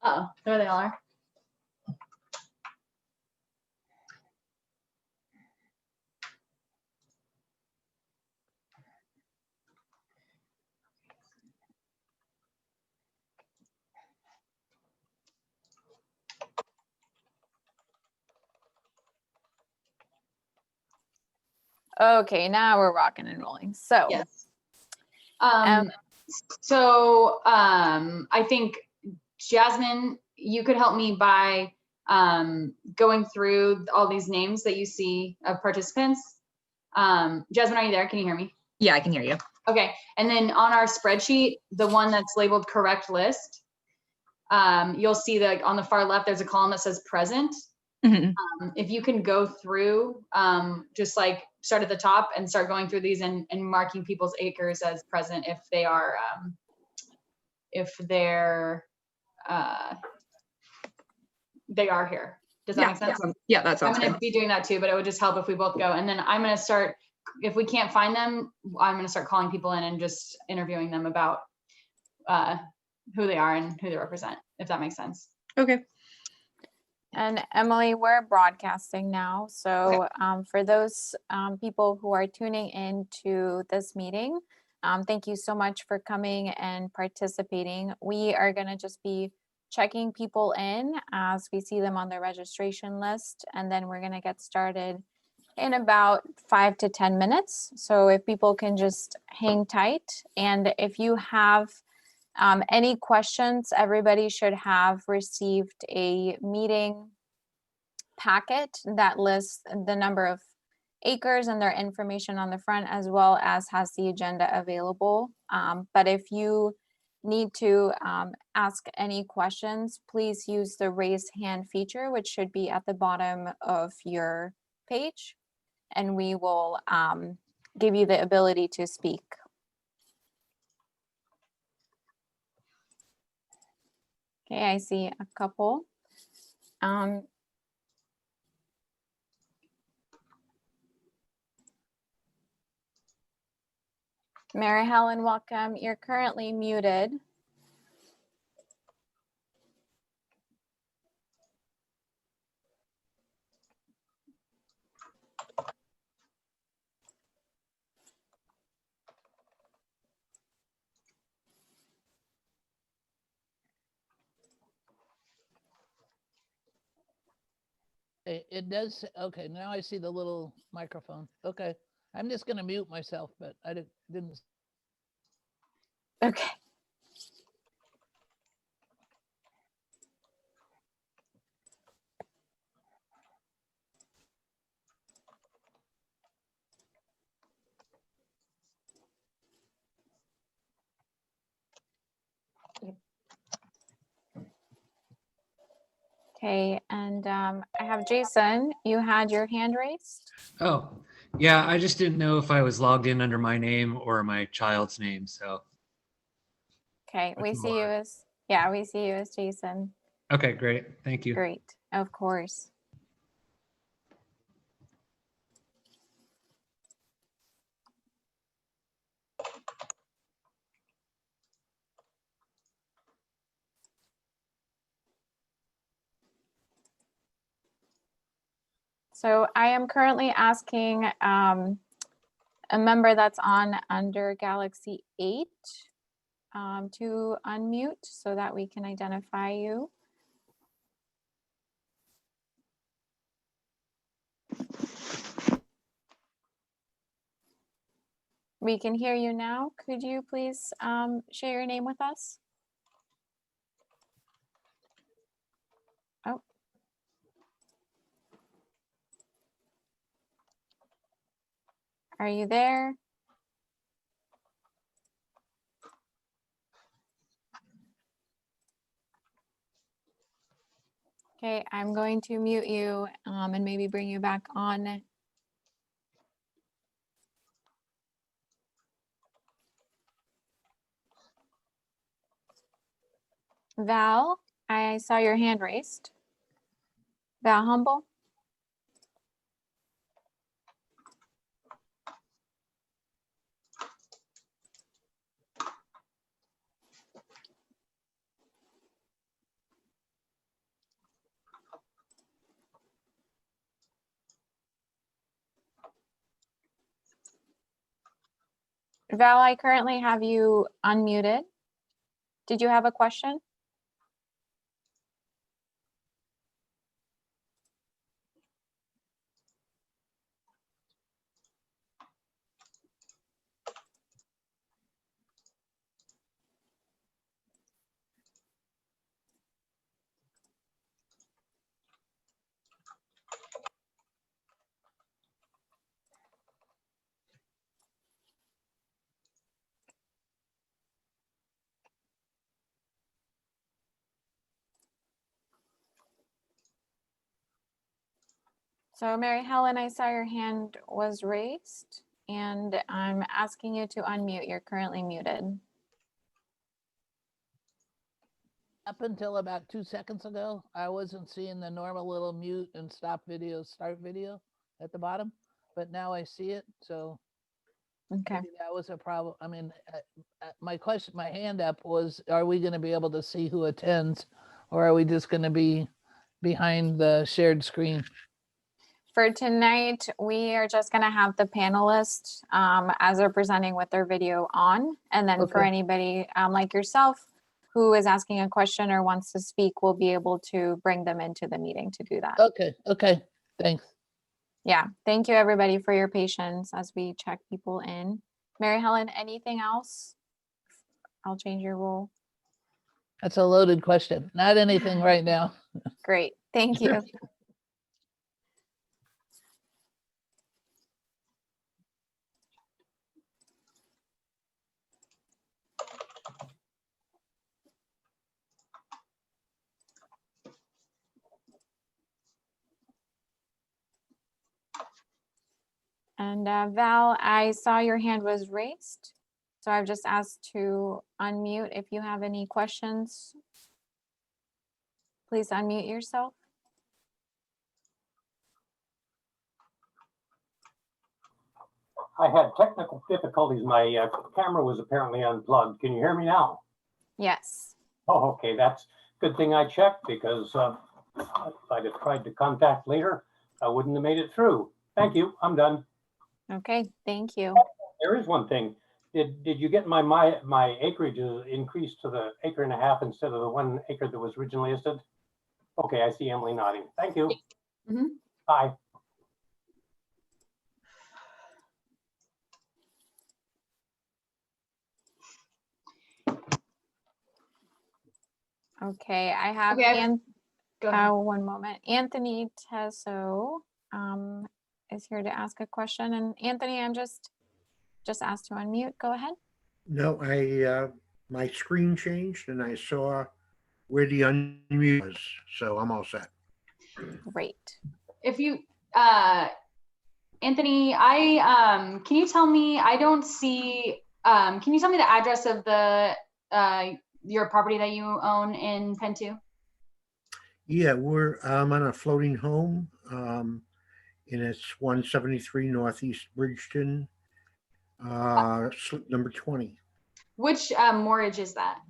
Uh-oh, there they all are. Okay, now we're rocking and rolling. So Yes. I think Jasmine, you could help me by going through all these names that you see of participants. Jasmine, are you there? Can you hear me? Yeah, I can hear you. Okay, and then on our spreadsheet, the one that's labeled correct list, you'll see that on the far left, there's a column that says present. Mm-hmm. If you can go through, just like start at the top and start going through these and marking people's acres as present if they are, they are here. Does that make sense? Yeah, that sounds good. I'm going to be doing that too, but it would just help if we both go. And then I'm going to start, if we can't find them, I'm going to start calling people in and just interviewing them about who they are and who they represent, if that makes sense. Okay. And Emily, we're broadcasting now. So for those people who are tuning into this meeting, thank you so much for coming and participating. We are going to just be checking people in as we see them on the registration list, and then we're going to get started in about 5 to 10 minutes. So if people can just hang tight, and if you have any questions, everybody should have received a meeting packet that lists the number of acres and their information on the front, as well as has the agenda available. But if you need to ask any questions, please use the raise hand feature, which should be at the bottom of your page, and we will give you the ability to speak. Okay, I see a couple. Mary Helen, welcome. You're currently muted. It does. Okay, now I see the little microphone. Okay, I'm just going to mute myself, but I didn't. Okay. Okay, and I have Jason, you had your hand raised. Oh, yeah, I just didn't know if I was logged in under my name or my child's name, so. Okay, we see you as, we see you as Jason. Okay, great, thank you. Great, of course. So I am currently asking a member that's on under Galaxy 8 to unmute so that we can identify you. We can hear you now. Could you please share your name with us? Oh. Are you there? Okay, I'm going to mute you and maybe bring you back on. Val, I saw your hand raised. Val Humble. Val, I currently have you unmuted. Did you have a question? So Mary Helen, I saw your hand was raised and I'm asking you to unmute. You're currently muted. Up until about 2 seconds ago, I wasn't seeing the normal little mute and stop video, start video at the bottom, but now I see it. So Okay. maybe that was a problem. I mean, my question, my hand up was, are we going to be able to see who attends, or are we just going to be behind the shared screen? For tonight, we are just gonna have the panelists as they're presenting with their video on. And then for Okay. anybody like yourself who is asking a question or wants to speak, we'll be able to bring them into the meeting to do that. Okay, thanks. Yeah, thank you everybody for your patience as we check people in. Mary Helen, anything else? I'll change your role. That's a loaded question. Not anything right now. Great, thank you. And Val, I saw your hand was raised. So I've just asked to unmute. If you have any questions, please unmute yourself. I had technical difficulties. My camera was apparently unplugged. Can you hear me now? Yes. Oh, okay. That's a good thing I checked because if I'd have tried to contact later, I wouldn't have made it through. Thank you. I'm done. Okay, thank you. There is one thing. Did you get my acreage is increased to the 1.5 acres instead of the 1 acre that was originally listed? Okay, I see Emily nodding. Thank you. Mhm. Bye. Okay, I have Okay, go ahead. one moment. Anthony Tesso is here to ask a question. And Anthony, I'm just asked to unmute. Go ahead. No, my screen changed and I saw where the unmute was, so I'm all set. Great. If you, Anthony, can you tell me, I don't see, can you tell me the address of the, your property that you own in PEN2? Yeah, we're on a floating home, and it's 173 Northeast Bridgeton, slip number 20, Which mortgage is that?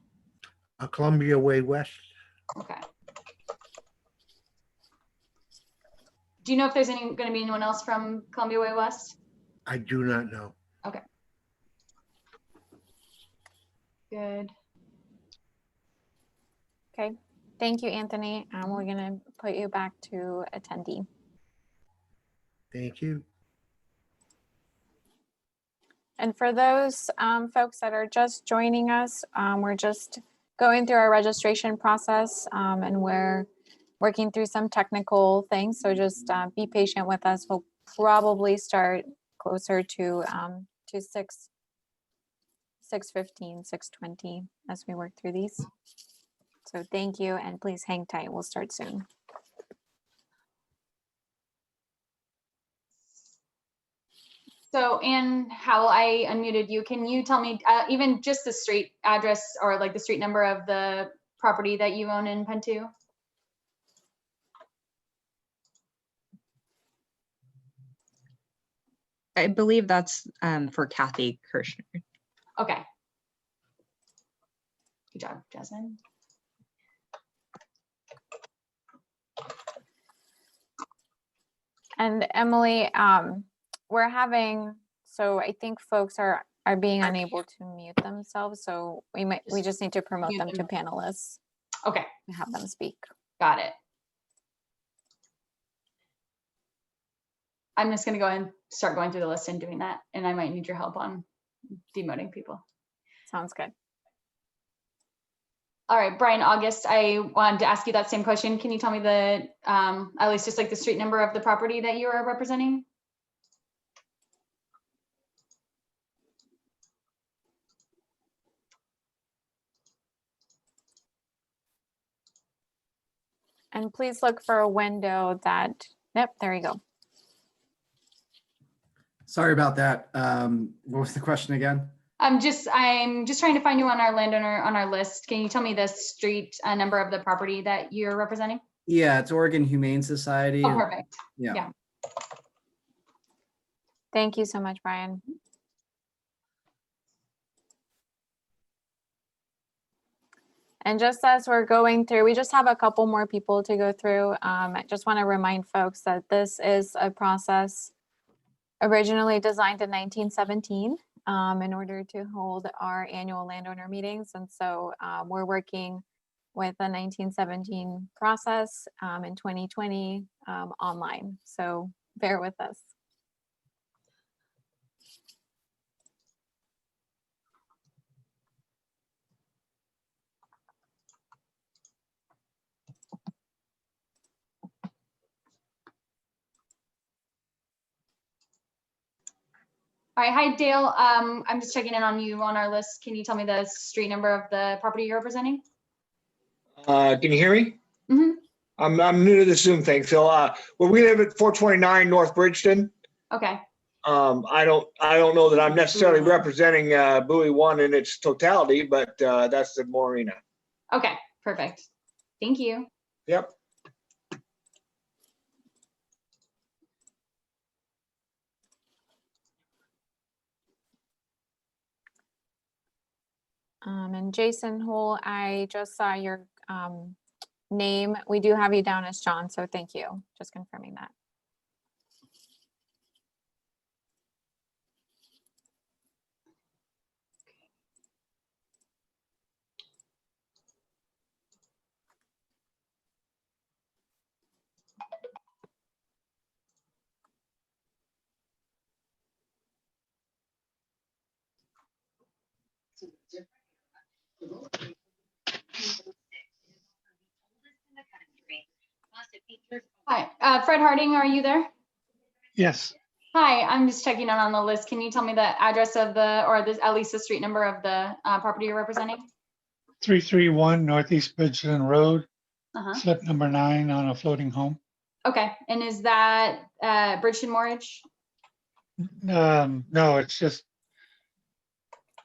Columbia Way West. Okay. Do you know if there's going to be anyone else from Columbia Way West? I do not know. Okay. Good. Okay. Thank you, Anthony. We're going to put you back to attendee. Thank you. And for those folks that are just joining us, we're just going through our registration process and we're working through some technical things. So just be patient with us. We'll probably start closer to 6:15, 6:20 as we work through these. So thank you, and please hang tight. We'll start soon. So Ann Howell, I unmuted you. Can you tell me even just the street address or like the street number of the property that you own in PEN2? I believe that's for Kathy Kirschner. Okay. Good job, Jasmine. And Emily, we're having, so I think folks are are being unable to mute themselves, so we just need to promote Mute them to them. panelists Okay, and have them speak. got it. I'm just gonna go and start going through the list and doing that, and I might need your help on demoting people. Sounds good. All right, Brian, August, I wanted to ask you that same question. Can you tell me the, at least just like the street number of the property that you are representing? And please look for a window that, yep, there you go. Sorry about that. What was the question again? I'm just trying to find you on our landowner on our list. Can you tell me the street number of the property that you're representing? Yeah, it's Oregon Humane Society. Oh, perfect. Yeah. yeah. Thank you so much, Brian. And just as we're going through, we just have a couple more people to go through. I just want to remind folks that this is a process originally designed in 1917 in order to hold our annual landowner meetings. And so we're working with the 1917 process in 2020 online. So bear with us. All right, hi Dale. I'm just checking in on you on our list. Can you tell me the street number of the property you're representing? Can you hear me? Mm-hmm. I'm new to the Zoom thing. So, well, we live at 429 North Bridgeton. Okay. I don't know that I'm necessarily representing Bowie One in its totality, but that's the marina. Okay, perfect. Thank you. Yep. And Jason Hole, I just saw your name. We do have you down as John, so thank you. Just confirming that. Hi, Fred Harding, are you there? Yes, Hi, I'm just checking in on the list. Can you tell me the address of the, or this, at least the street number of the property you're representing? 331 Northeast Bridgeton Road, Uh-huh. slip number 9 on a floating home. Okay, and is that Bridgeton Mortgage? No, it's just,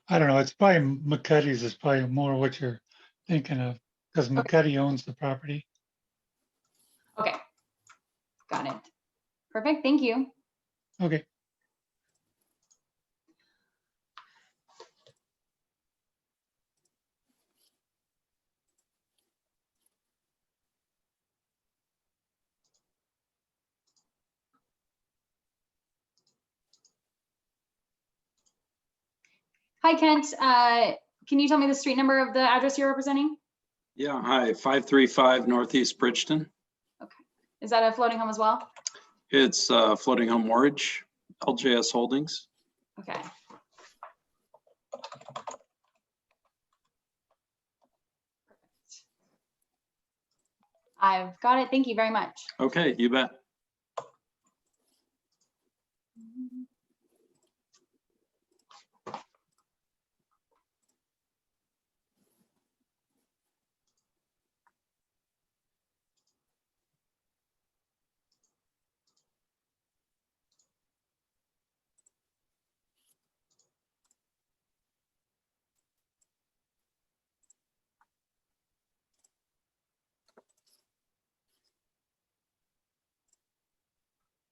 I don't know, it's probably McCuddy's is probably more what you're thinking of, because McCuddy owns the property. Okay, got it. Perfect, thank you. Okay. Hi, Kent. Can you tell me the street number of the address you're representing? Yeah, hi, 535 Northeast Bridgeton. Is that a floating home as well? It's Floating Home Mortgage, LJS Holdings. Okay. I've got it. Thank you very much. Okay, you bet.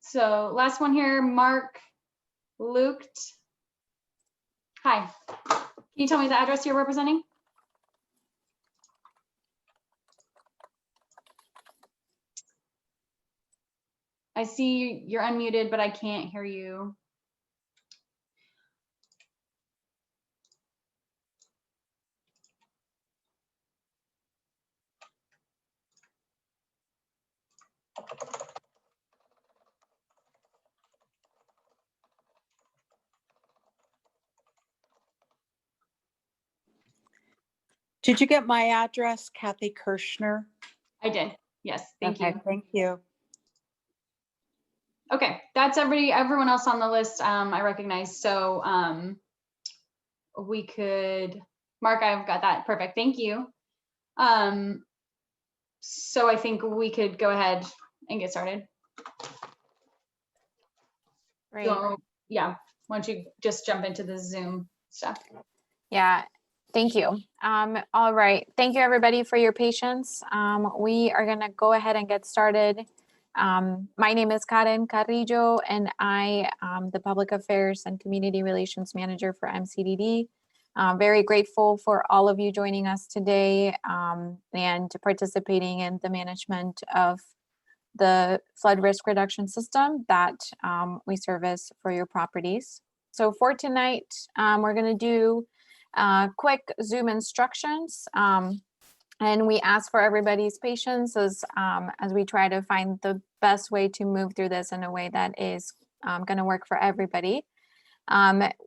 So last one here, Mark Lucht. Hi. Can you tell me the address you're representing? I see you're unmuted, but I can't hear you. Did you get my address, Kathy Kirschner? I did. Yes, thank you. Okay, thank you. Okay, that's everyone else on the list I recognize. So we could, Mark, I've got that. Perfect. Thank you. So I think we could go ahead and get started. Great. Yeah, why don't you just jump into the Zoom stuff? Yeah, thank you. All right, thank you everybody for your patience. We are gonna go ahead and get started. My name is Karen Carrillo and I am the Public Affairs and Community Relations Manager for MCDD. Very grateful for all of you joining us today and participating in the management of the flood risk reduction system that we service for your properties. So for tonight, we're going to do quick Zoom instructions. And we ask for everybody's patience as we try to find the best way to move through this in a way that is going to work for everybody.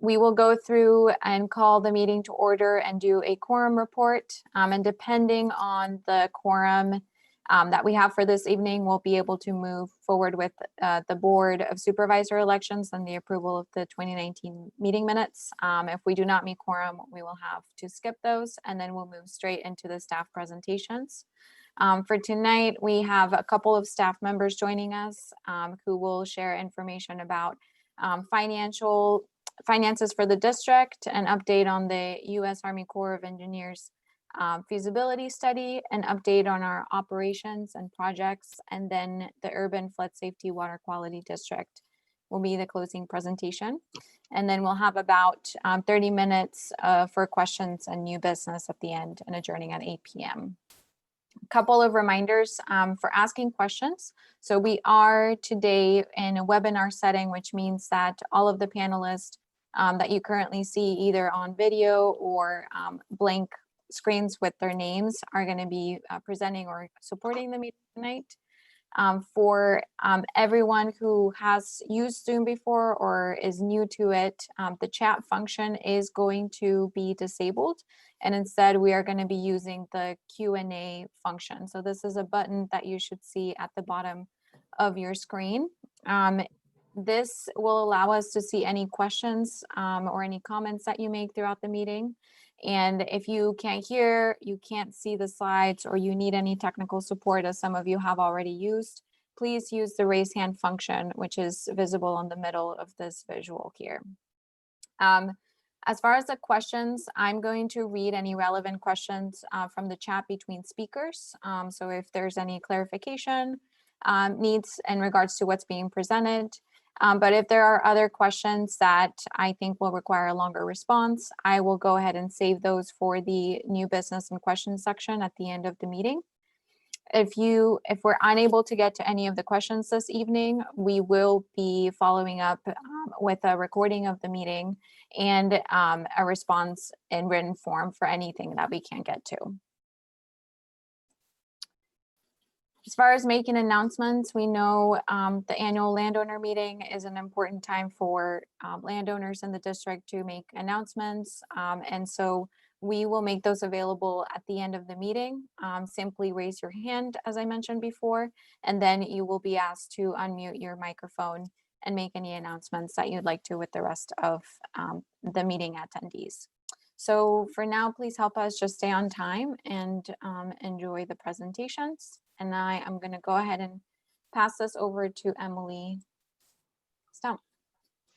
We will go through and call the meeting to order and do a quorum report. And depending on the quorum that we have for this evening, we'll be able to move forward with the Board of Supervisor elections and the approval of the 2019 meeting minutes. If we do not meet quorum, we will have to skip those and then we'll move straight into the staff presentations. For tonight, we have a couple of staff members joining us who will share information about finances for the district, an update on the U.S. Army Corps of Engineers feasibility study, an update on our operations and projects, and then the Urban Flood Safety Water Quality District will be the closing presentation. And then we'll have about 30 minutes for questions and new business at the end and adjourning at 8 p.m. A couple of reminders for asking questions. So we are today in a webinar setting, which means that all of the panelists that you currently see either on video or blank screens with their names are going to be presenting or supporting the meeting tonight. For everyone who has used Zoom before or is new to it, the chat function is going to be disabled. And instead, we are going to be using the Q&A function. So this is a button that you should see at the bottom of your screen. This will allow us to see any questions or any comments that you make throughout the meeting. And if you can't hear, you can't see the slides, or you need any technical support, as some of you have already used, please use the raise hand function, which is visible on the middle of this visual here. As far as the questions, I'm going to read any relevant questions from the chat between speakers. So if there's any clarification needs in regards to what's being presented, but if there are other questions that I think will require a longer response, I will go ahead and save those for the new business and questions section at the end of the meeting. If we're unable to get to any of the questions this evening, we will be following up with a recording of the meeting and a response in written form for anything that we can't get to. As far as making announcements, we know the annual landowner meeting is an important time for landowners in the district to make announcements. And so we will make those available at the end of the meeting. Simply raise your hand, as I mentioned before, and then you will be asked to unmute your microphone and make any announcements that you'd like to with the rest of the meeting attendees. So for now, please help us just stay on time and enjoy the presentations. And I am going to go ahead and pass this over to Emily Stump.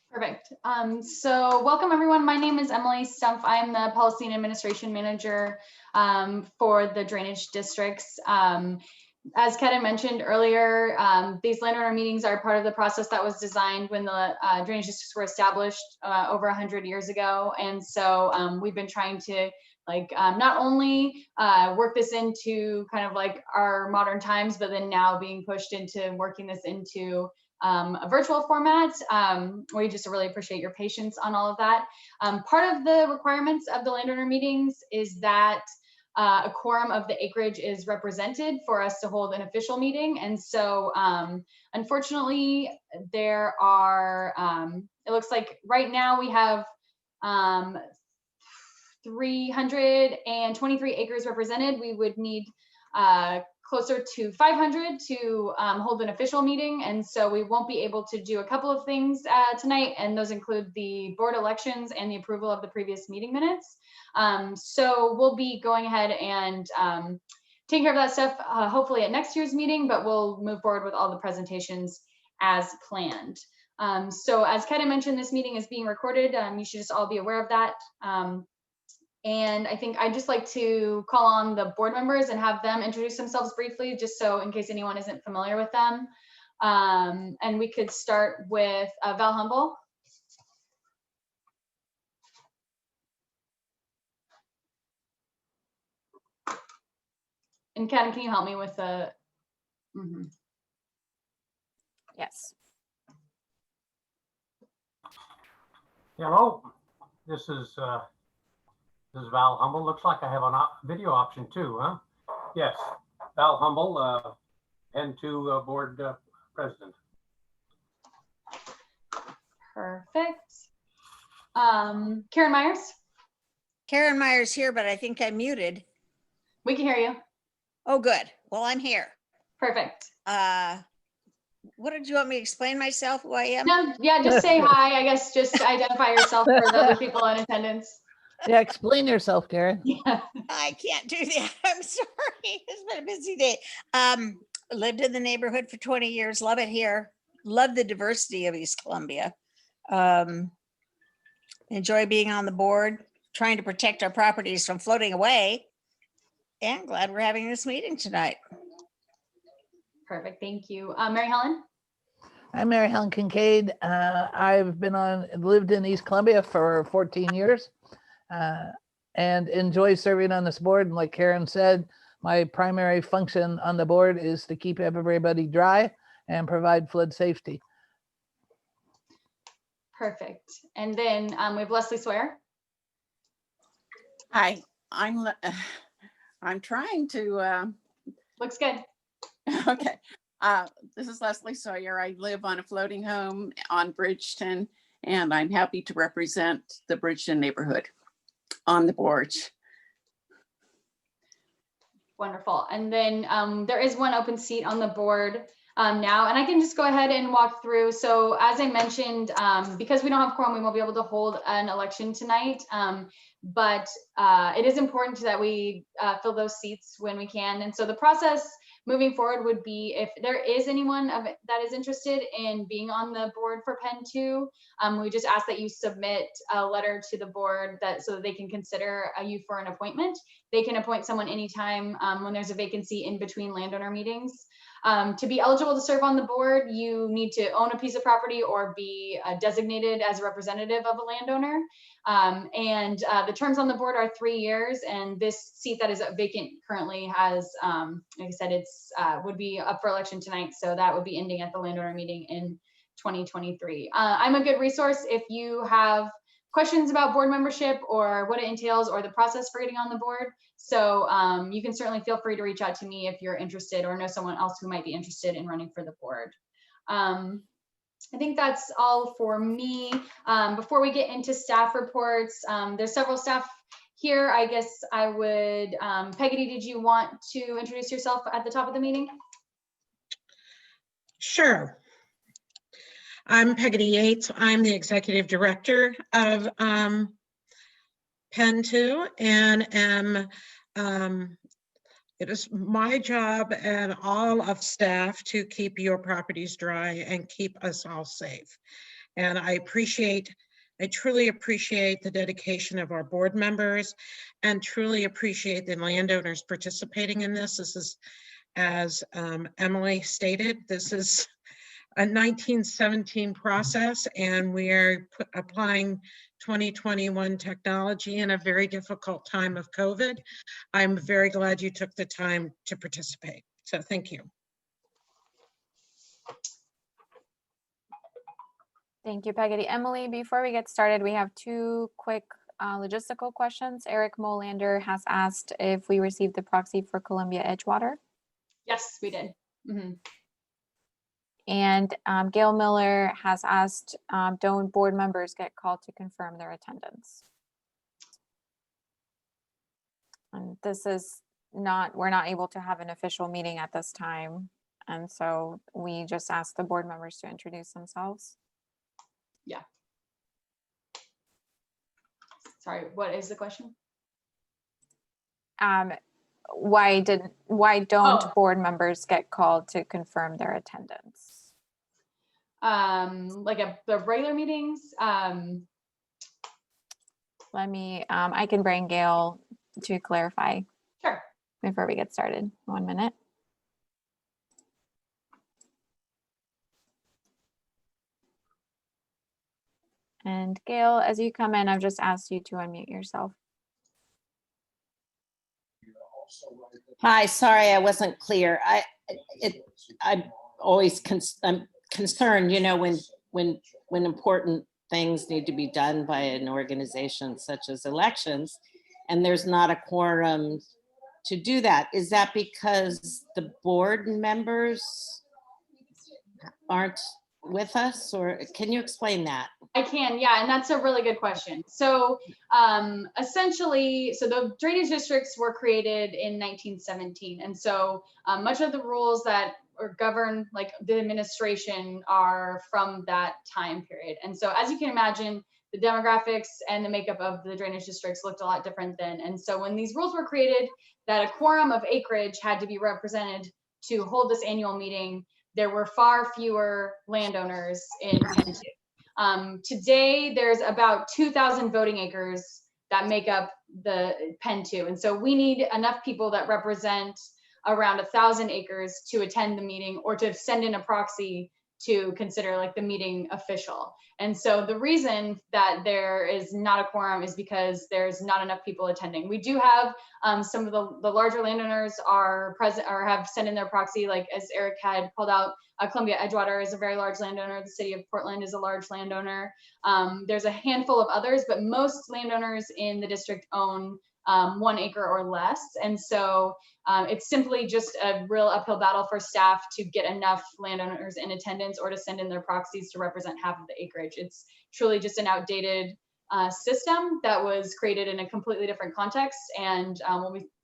Perfect. So welcome everyone. My name is Emily Stumpf. I'm the Policy and Administration Manager for the drainage districts. As Kevin mentioned earlier, these landowner meetings are part of the process that was designed when the drainage districts were established over 100 years ago. And so we've been trying to not only work this into kind of like our modern times, but then now being pushed into working this into a virtual format. We just really appreciate your patience on all of that. Part of the requirements of the landowner meetings is that a quorum of the acreage is represented for us to hold an official meeting. And so unfortunately, there are, it looks like right now we have 323 acres represented. We would need closer to 500 to hold an official meeting. And so we won't be able to do a couple of things tonight, and those include the board elections and the approval of the previous meeting minutes. So we'll be going ahead and taking care of that stuff hopefully at next year's meeting, but we'll move forward with all the presentations as planned. So as Keta mentioned, this meeting is being recorded. You should just all be aware of that. And I think I'd just like to call on the board members and have them introduce themselves briefly, just so in case anyone isn't familiar with them. And we could start with Val Humble. And Ken, can you help me with the? Yes. Hello, this is Val Humble. Looks like I have a video option too, huh? Yes, Val Humble, PEN2 board president. Perfect. Karen Myers. Karen Myers here, but I think I'm muted. We can hear you. Oh, good. Well, I'm here. Perfect. What did you want me to explain myself, who I am? No, yeah, just say hi. I guess just identify yourself for the other people in attendance. Yeah, explain yourself, Karen. Yeah. I can't do that. I'm sorry. It's been a busy day. Lived in the neighborhood for 20 years. Love it here. Love the diversity of East Columbia. Enjoy being on the board, trying to protect our properties from floating away. And glad we're having this meeting tonight. Perfect. Thank you. Mary Helen. I'm Mary Helen Kincaid. I've lived in East Columbia for 14 years and enjoy serving on this board. And like Karen said, my primary function on the board is to keep everybody dry and provide flood safety. Perfect. And then we have Leslie Sawyer. Hi, I'm trying to. Looks good. Okay. This is Leslie Sawyer. I live on a floating home on Bridgeton, and I'm happy to represent the Bridgeton neighborhood on the board. Wonderful. And then there is one open seat on the board now, and I can just go ahead and walk through. So as I mentioned, because we don't have quorum, we won't be able to hold an election tonight. But it is important that we fill those seats when we can. And so the process moving forward would be, if there is anyone that is interested in being on the board for PEN2, we just ask that you submit a letter to the board so that they can consider you for an appointment. They can appoint someone anytime when there's a vacancy in between landowner meetings. To be eligible to serve on the board, you need to own a piece of property or be designated as a representative of a landowner. And the terms on the board are 3 years, and this seat that is vacant currently has, like I said, it's would be up for election tonight, so that would be ending at the landowner meeting in 2023. I'm a good resource if you have questions about board membership or what it entails or the process for getting on the board. So you can certainly feel free to reach out to me if you're interested or know someone else who might be interested in running for the board. I think that's all for me. Before we get into staff reports, there's several staff here. I guess I would, Peggy, did you want to introduce yourself at the top of the meeting? Sure. I'm Peggy Yates. I'm the executive director of PEN2 and it is my job and all of staff to keep your properties dry and keep us all safe. And I truly appreciate the dedication of our board members and truly appreciate the landowners participating in this. This is, as Emily stated, this is a 1917 process, and we are applying 2021 technology in a very difficult time of COVID. I'm very glad you took the time to participate. So thank you. Thank you, Peggy. Emily, before we get started, we have two quick logistical questions. Eric Molander has asked if we received the proxy for Columbia Edgewater. Yes, we did. Mhm. And Gail Miller has asked, don't board members get called to confirm their attendance? And this is not, we're not able to have an official meeting at this time. And so we just asked the board members to introduce themselves. Yeah. Sorry, what is the question? Why don't Oh. board members get called to confirm their attendance? Like the regular meetings? Let me, I can bring Gail to clarify. Sure. Before we get started. 1 minute. And Gail, as you come in, I've just asked you to unmute yourself. Hi, sorry, I wasn't clear. I'm always I'm concerned, you know, when important things need to be done by an organization such as elections, and there's not a quorum to do that. Is that because the board members aren't with us, or can you explain that? I can, yeah, and that's a really good question. So essentially, so the drainage districts were created in 1917. And so much of the rules that govern like the administration are from that time period. And so as you can imagine, the demographics and the makeup of the drainage districts looked a lot different then. And so when these rules were created, that a quorum of acreage had to be represented to hold this annual meeting, there were far fewer landowners in PEN2. Today, there's about 2,000 voting acres that make up the PEN2. And so we need enough people that represent around 1,000 acres to attend the meeting or to send in a proxy to consider like the meeting official. And so the reason that there is not a quorum is because there's not enough people attending. We do have some of the larger landowners are present or have sent in their proxy, like as Eric had called out, Columbia Edgewater is a very large landowner. The city of Portland is a large landowner. There's a handful of others, but most landowners in the district own 1 acre or less. And so it's simply just a real uphill battle for staff to get enough landowners in attendance or to send in their proxies to represent half of the acreage. It's truly just an outdated system that was created in a completely different context. And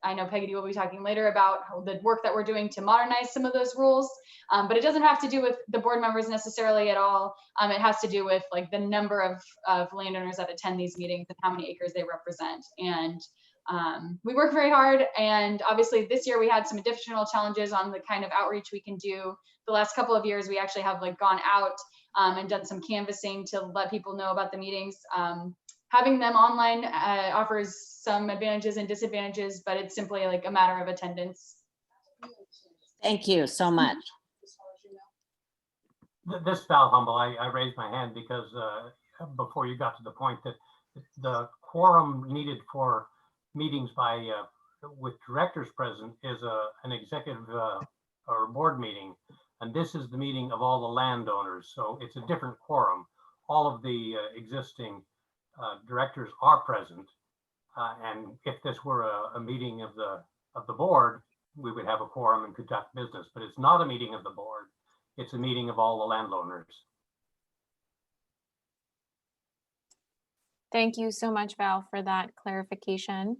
I know Peggy will be talking later about the work that we're doing to modernize some of those rules, but it doesn't have to do with the board members necessarily at all. It has to do with like the number of landowners that attend these meetings and how many acres they represent. And we work very hard, and obviously this year we had some additional challenges on the kind of outreach we can do. The last couple of years we actually have like gone out and done some canvassing to let people know about the meetings. Having them online offers some advantages and disadvantages, but it's simply like a matter of attendance. Thank you so much. This Val Humble, I raised my hand because before you got to the point that the quorum needed for meetings by with directors present is an executive or board meeting, and this is the meeting of all the landowners, so it's a different quorum. All of the existing directors are present, and if this were a meeting of the board, we would have a quorum and conduct business, but it's not a meeting of the board. It's a meeting of all the landowners. Thank you so much, Val, for that clarification.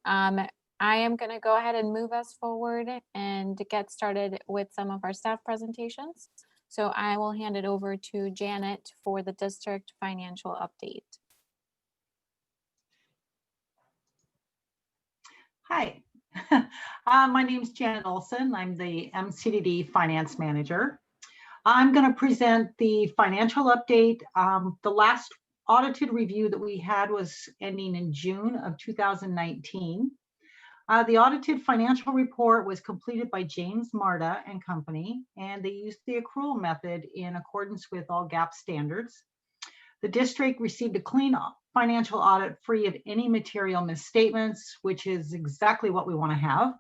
I am going to go ahead and move us forward and get started with some of our staff presentations. So I will hand it over to Janet for the district financial update. Hi, my name is Janet Olson. I'm the MCDD Finance Manager. I'm going to present the financial update. The last audited review that we had was ending in June of 2019. The audited financial report was completed by James Marta and Company, and they used the accrual method in accordance with all GAAP standards. The district received a clean financial audit free of any material misstatements, which is exactly what we want to have.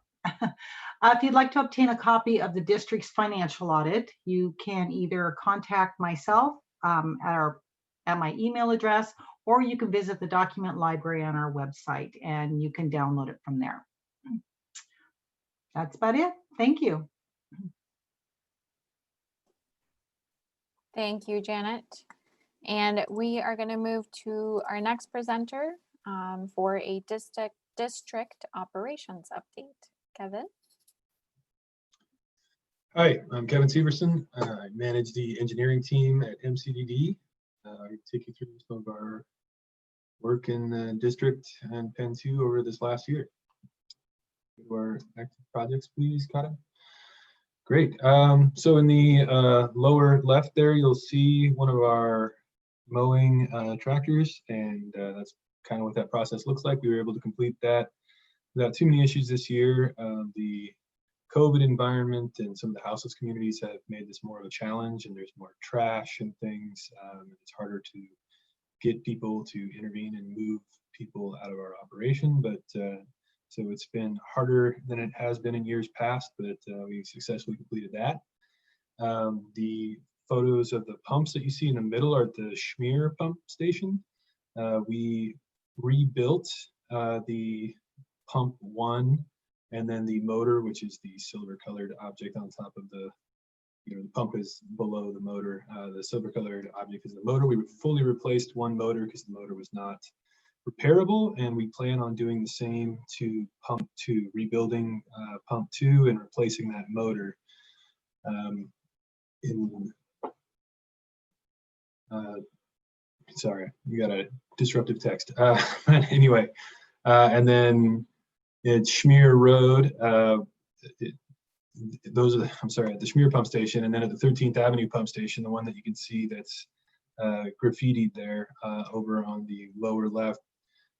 If you'd like to obtain a copy of the district's financial audit, you can either contact myself at our at my email address, or you can visit the document library on our website and you can download it from there. That's about it. Thank you. Thank you, Janet. And we are going to move to our next presenter for a district operations update. Kevin? Hi, I'm Kevin Severson. I manage the engineering team at MCDD. I'll take you through some of our work in the district and PEN2 over this last year. Go to our active projects, please, Kata. Great. So in the lower left there, you'll see one of our mowing tractors, and that's kind of what that process looks like. We were able to complete that without too many issues this year. The COVID environment and some of the houseless communities have made this more of a challenge, and there's more trash and things. It's harder to get people to intervene and move people out of our operation, but so it's been harder than it has been in years past, but we successfully completed that. The photos of the pumps that you see in the middle are at the Schmier pump station. We rebuilt the pump 1 and then the motor, which is the silver colored object on top of the, the pump is below the motor. The silver colored object is the motor. We fully replaced one motor because the motor was not repairable, and we plan on doing the same to pump 2, rebuilding pump 2 and replacing that motor. Sorry, you got a disruptive text. Anyway, and then at Schmier Road, those are, I'm sorry, at the Schmier pump station, and then at the 13th Avenue pump station, the one that you can see that's graffitied there over on the lower left,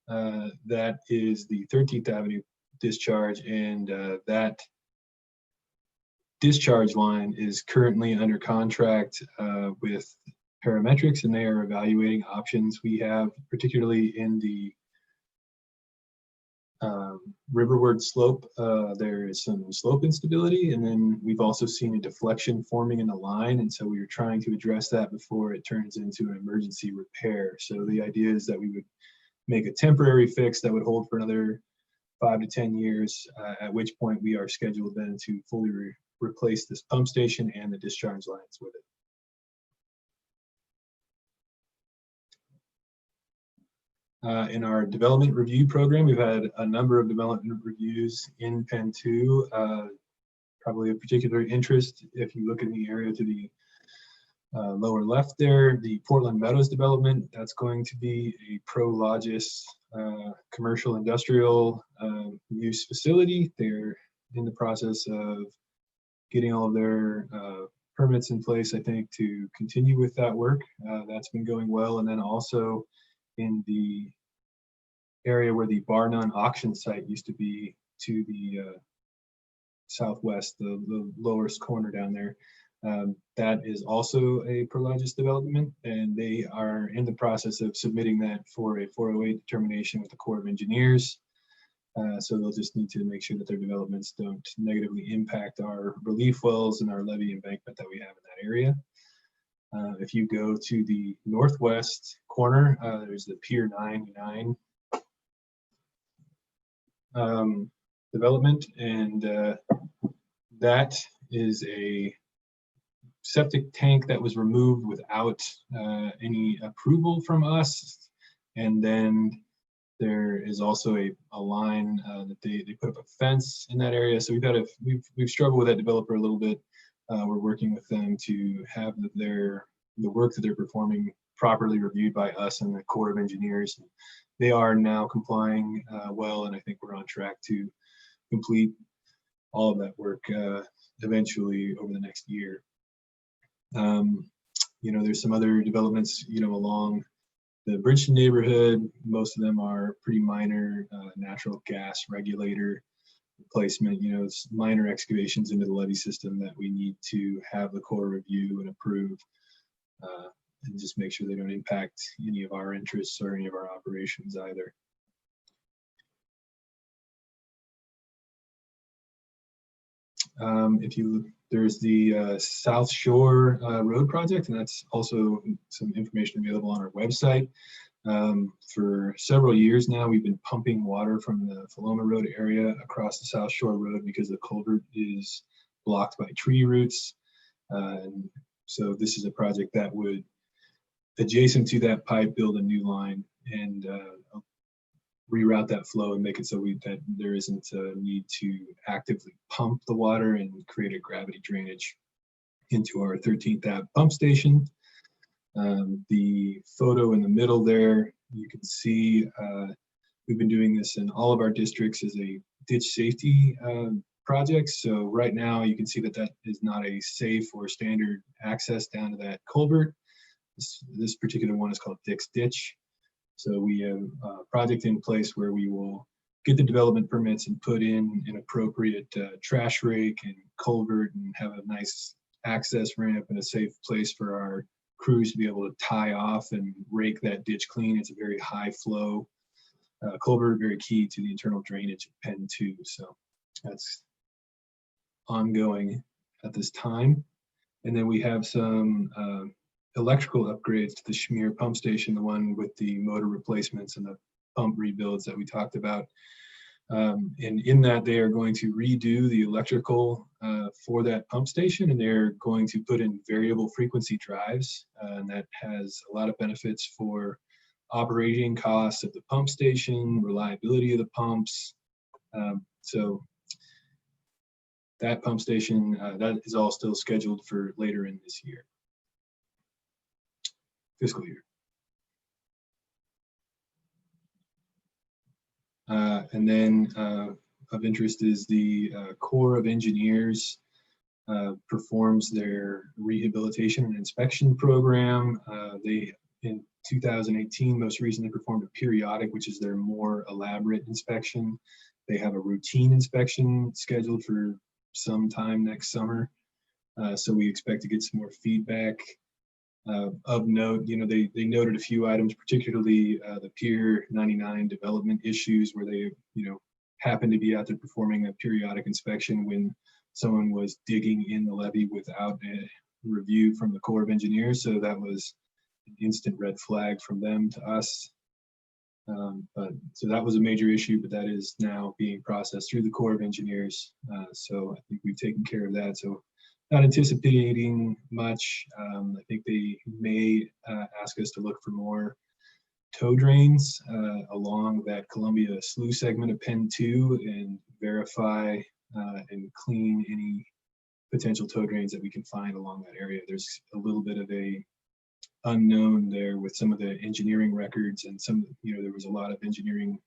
that is the 13th Avenue discharge, and that discharge line is currently under contract with Parametrics, and they are evaluating options. We have, particularly in the riverward slope, there is some slope instability, and then we've also seen a deflection forming in the line, and so we are trying to address that before it turns into an emergency repair. So the idea is that we would make a temporary fix that would hold for another 5 to 10 years, at which point we are scheduled then to fully replace this pump station and the discharge lines with it. In our development review program, we've had a number of development reviews in PEN2. Probably of particular interest, if you look in the area to the lower left there, the Portland Meadows development, that's going to be a Prologis commercial industrial use facility. They're in the process of getting all of their permits in place, I think, to continue with that work. That's been going well. And then also in the area where the Bar None auction site used to be, to the southwest, the lowest corner down there, that is also a Prologis development, and they are in the process of submitting that for a 408 determination with the Corps of Engineers. So they'll just need to make sure that their developments don't negatively impact our relief wells and our levee embankment that we have in that area. If you go to the northwest corner, there's the Pier 99 development, and that is a septic tank that was removed without any approval from us. And then there is also a line that they put up a fence in that area. So we've struggled with that developer a little bit. We're working with them to have the work that they're performing properly reviewed by us and the Corps of Engineers. They are now complying well, and I think we're on track to complete all of that work eventually over the next year. There's some other developments, along the Bridgeton neighborhood. Most of them are pretty minor, natural gas regulator replacement. It's minor excavations into the levee system that we need to have the Corps review and approve, and just make sure they don't impact any of our interests or any of our operations either. If you There's the South Shore Road project, and that's also some information available on our website. For several years now, we've been pumping water from the Paloma Road area across the South Shore Road because the culvert is blocked by tree roots. And so this is a project that would, adjacent to that pipe, build a new line and reroute that flow and make it so that there isn't a need to actively pump the water and create a gravity drainage into our 13th Ave pump station. The photo in the middle there, you can see we've been doing this in all of our districts as a ditch safety project. So right now you can see that that is not a safe or standard access down to that culvert. This particular one is called Dick's Ditch. So we have a project in place where we will get the development permits and put in an appropriate trash rake and culvert and have a nice access ramp and a safe place for our crews to be able to tie off and rake that ditch clean. It's a very high flow culvert, very key to the internal drainage of PEN2. So that's ongoing at this time. And then we have some electrical upgrades to the Schmear pump station, the one with the motor replacements and the pump rebuilds that we talked about. And in that, they are going to redo the electrical for that pump station, and they're going to put in variable frequency drives, and that has a lot of benefits for operating costs of the pump station, reliability of the pumps. So that pump station, that is all still scheduled for later in this year, fiscal year. And then of interest is the Corps of Engineers performs their rehabilitation and inspection program. They, in 2018, most recently performed a periodic, which is their more elaborate inspection. They have a routine inspection scheduled for sometime next summer. So we expect to get some more feedback. Of note, they noted a few items, particularly the Pier 99 development issues, where they, happened to be out there performing a periodic inspection when someone was digging in the levee without a review from the Corps of Engineers. So that was an instant red flag from them to us. So that was a major issue, but that is now being processed through the Corps of Engineers. So I think we've taken care of that. So not anticipating much. I think they may ask us to look for more tow drains along that Columbia Slough segment of PEN2 and verify and clean any potential tow drains that we can find along that area. There's a little bit of a unknown there with some of the engineering records, and some, there was a lot of engineering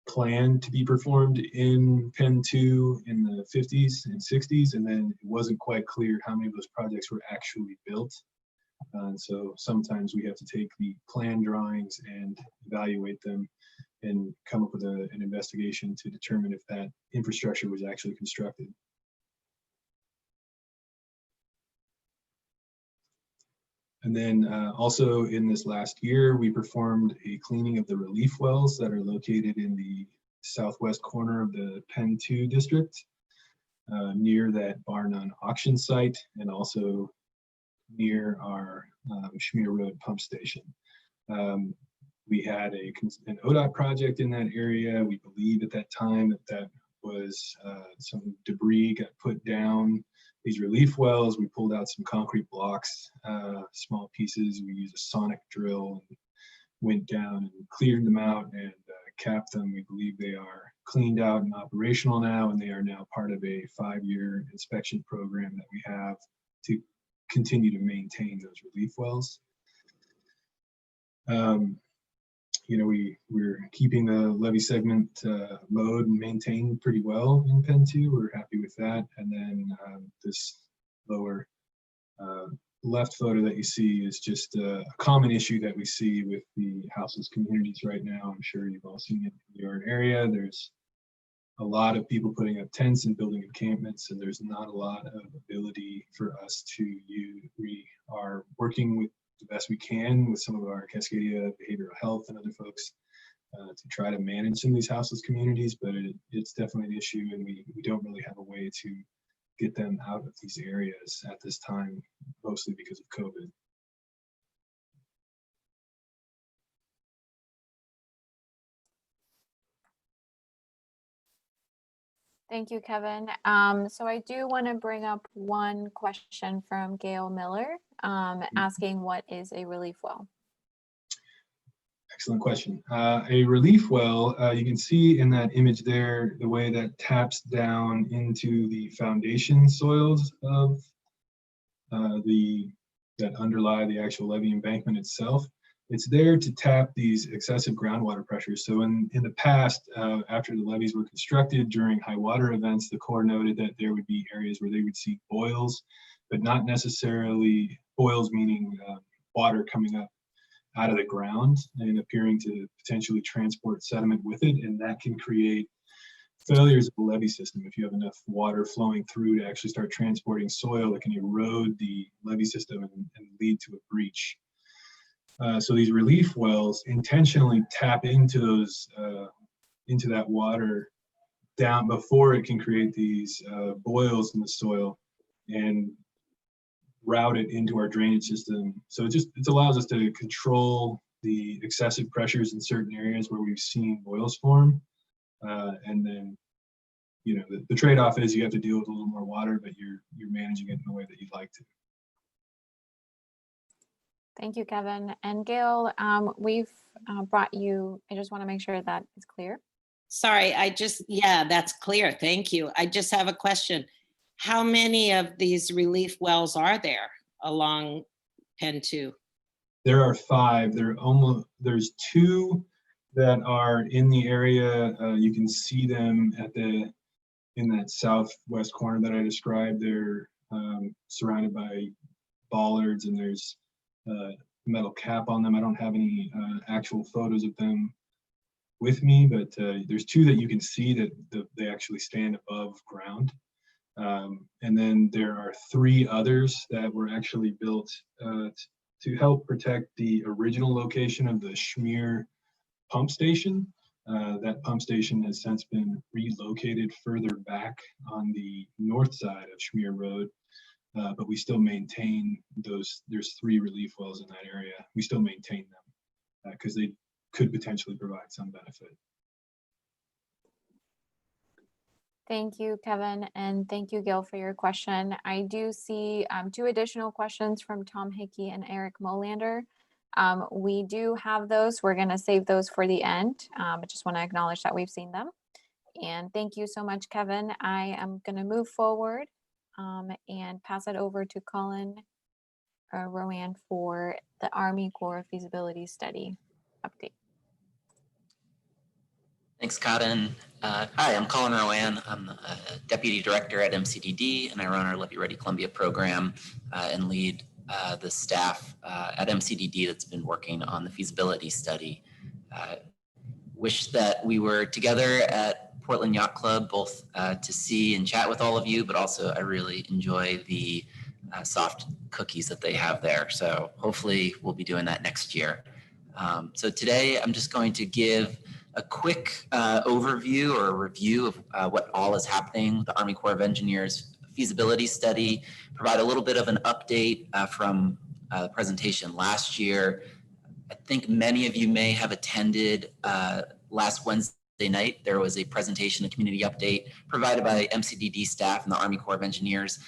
planned to be performed in PEN2 in the 50s and 60s, and then it wasn't quite clear how many of those projects were actually built. So sometimes we have to take the plan drawings and evaluate them and come up with an investigation to determine if that infrastructure was actually constructed. And then also in this last year, we performed a cleaning of the relief wells that are located in the southwest corner of the PEN2 district, near that Bar None auction site, and also near our Schmear Road pump station. We had an ODOT project in that area. We believe at that time that was some debris got put down these relief wells. We pulled out some concrete blocks, small pieces. We used a sonic drill and went down and cleared them out and capped them. We believe they are cleaned out and operational now, and they are now part of a 5-year inspection program that we have to continue to maintain those relief wells. We're keeping the levee segment mowed and maintained pretty well in PEN2. We're happy with that. And then this lower left photo that you see is just a common issue that we see with the houseless communities right now. I'm sure you've all seen it in your area. There's a lot of people putting up tents and building encampments, and there's not a lot of ability for us to use. We are working with the best we can with some of our Cascadia Behavioral Health and other folks to try to manage some of these houseless communities, but it's definitely an issue, and we don't really have a way to get them out of these areas at this time, mostly because of COVID. Thank you, Kevin. So I do want to bring up one question from Gail Miller, asking what is a relief well? Excellent question. A relief well, you can see in that image there, the way that taps down into the foundation soils of that underlie the actual levee embankment itself. It's there to tap these excessive groundwater pressures. So in the past, after the levees were constructed during high water events, the Corps noted that there would be areas where they would see boils, but not necessarily boils, meaning water coming up out of the ground and appearing to potentially transport sediment with it. And that can create failures of the levee system. If you have enough water flowing through to actually start transporting soil, it can erode the levee system and lead to a breach. So these relief wells intentionally tap into those, into that water down before it can create these boils in the soil and route it into our drainage system. So it allows us to control the excessive pressures in certain areas where we've seen boils form. And then, you know, the trade-off is you have to deal with a little more water, but you're managing it in the way that you'd like to. Thank you, Kevin. And Gail, we've brought you, I just want to make sure that it's clear. Sorry, yeah, that's clear. Thank you. I just have a question. How many of these relief wells are there along PEN2? There are 5. There's 2 that are in the area. You can see them in that southwest corner that I described. They're surrounded by bollards, and there's metal cap on them. I don't have any actual photos of them with me, but there's 2 that you can see that they actually stand above ground. And then there are 3 others that were actually built to help protect the original location of the Schmear pump station. That pump station has since been relocated further back on the north side of Schmear Road. But we still maintain those. There's 3 relief wells in that area. We still maintain them because they could potentially provide some benefit. Thank you, Kevin, and thank you, Gail, for your question. I do see 2 additional questions from Tom Hickey and Eric Molander. We do have those. We're going to save those for the end. I just want to acknowledge that we've seen them. And thank you so much, Kevin. I am going to move forward and pass it over to Colin Rowan for the Army Corps feasibility study update. Thanks, Cotton. Hi, I'm Colin Rowan. I'm a Deputy Director at MCDD, and I run our Levee Ready Columbia program and lead the staff at MCDD that's been working on the feasibility study. Wish that we were together at Portland Yacht Club, both to see and chat with all of you, but also I really enjoy the soft cookies that they have there. So hopefully we'll be doing that next year. So today I'm just going to give a quick overview or review of what all is happening with the Army Corps of Engineers feasibility study, provide a little bit of an update from the presentation last year. I think many of you may have attended last Wednesday night. There was a presentation, a community update provided by MCDD staff and the Army Corps of Engineers.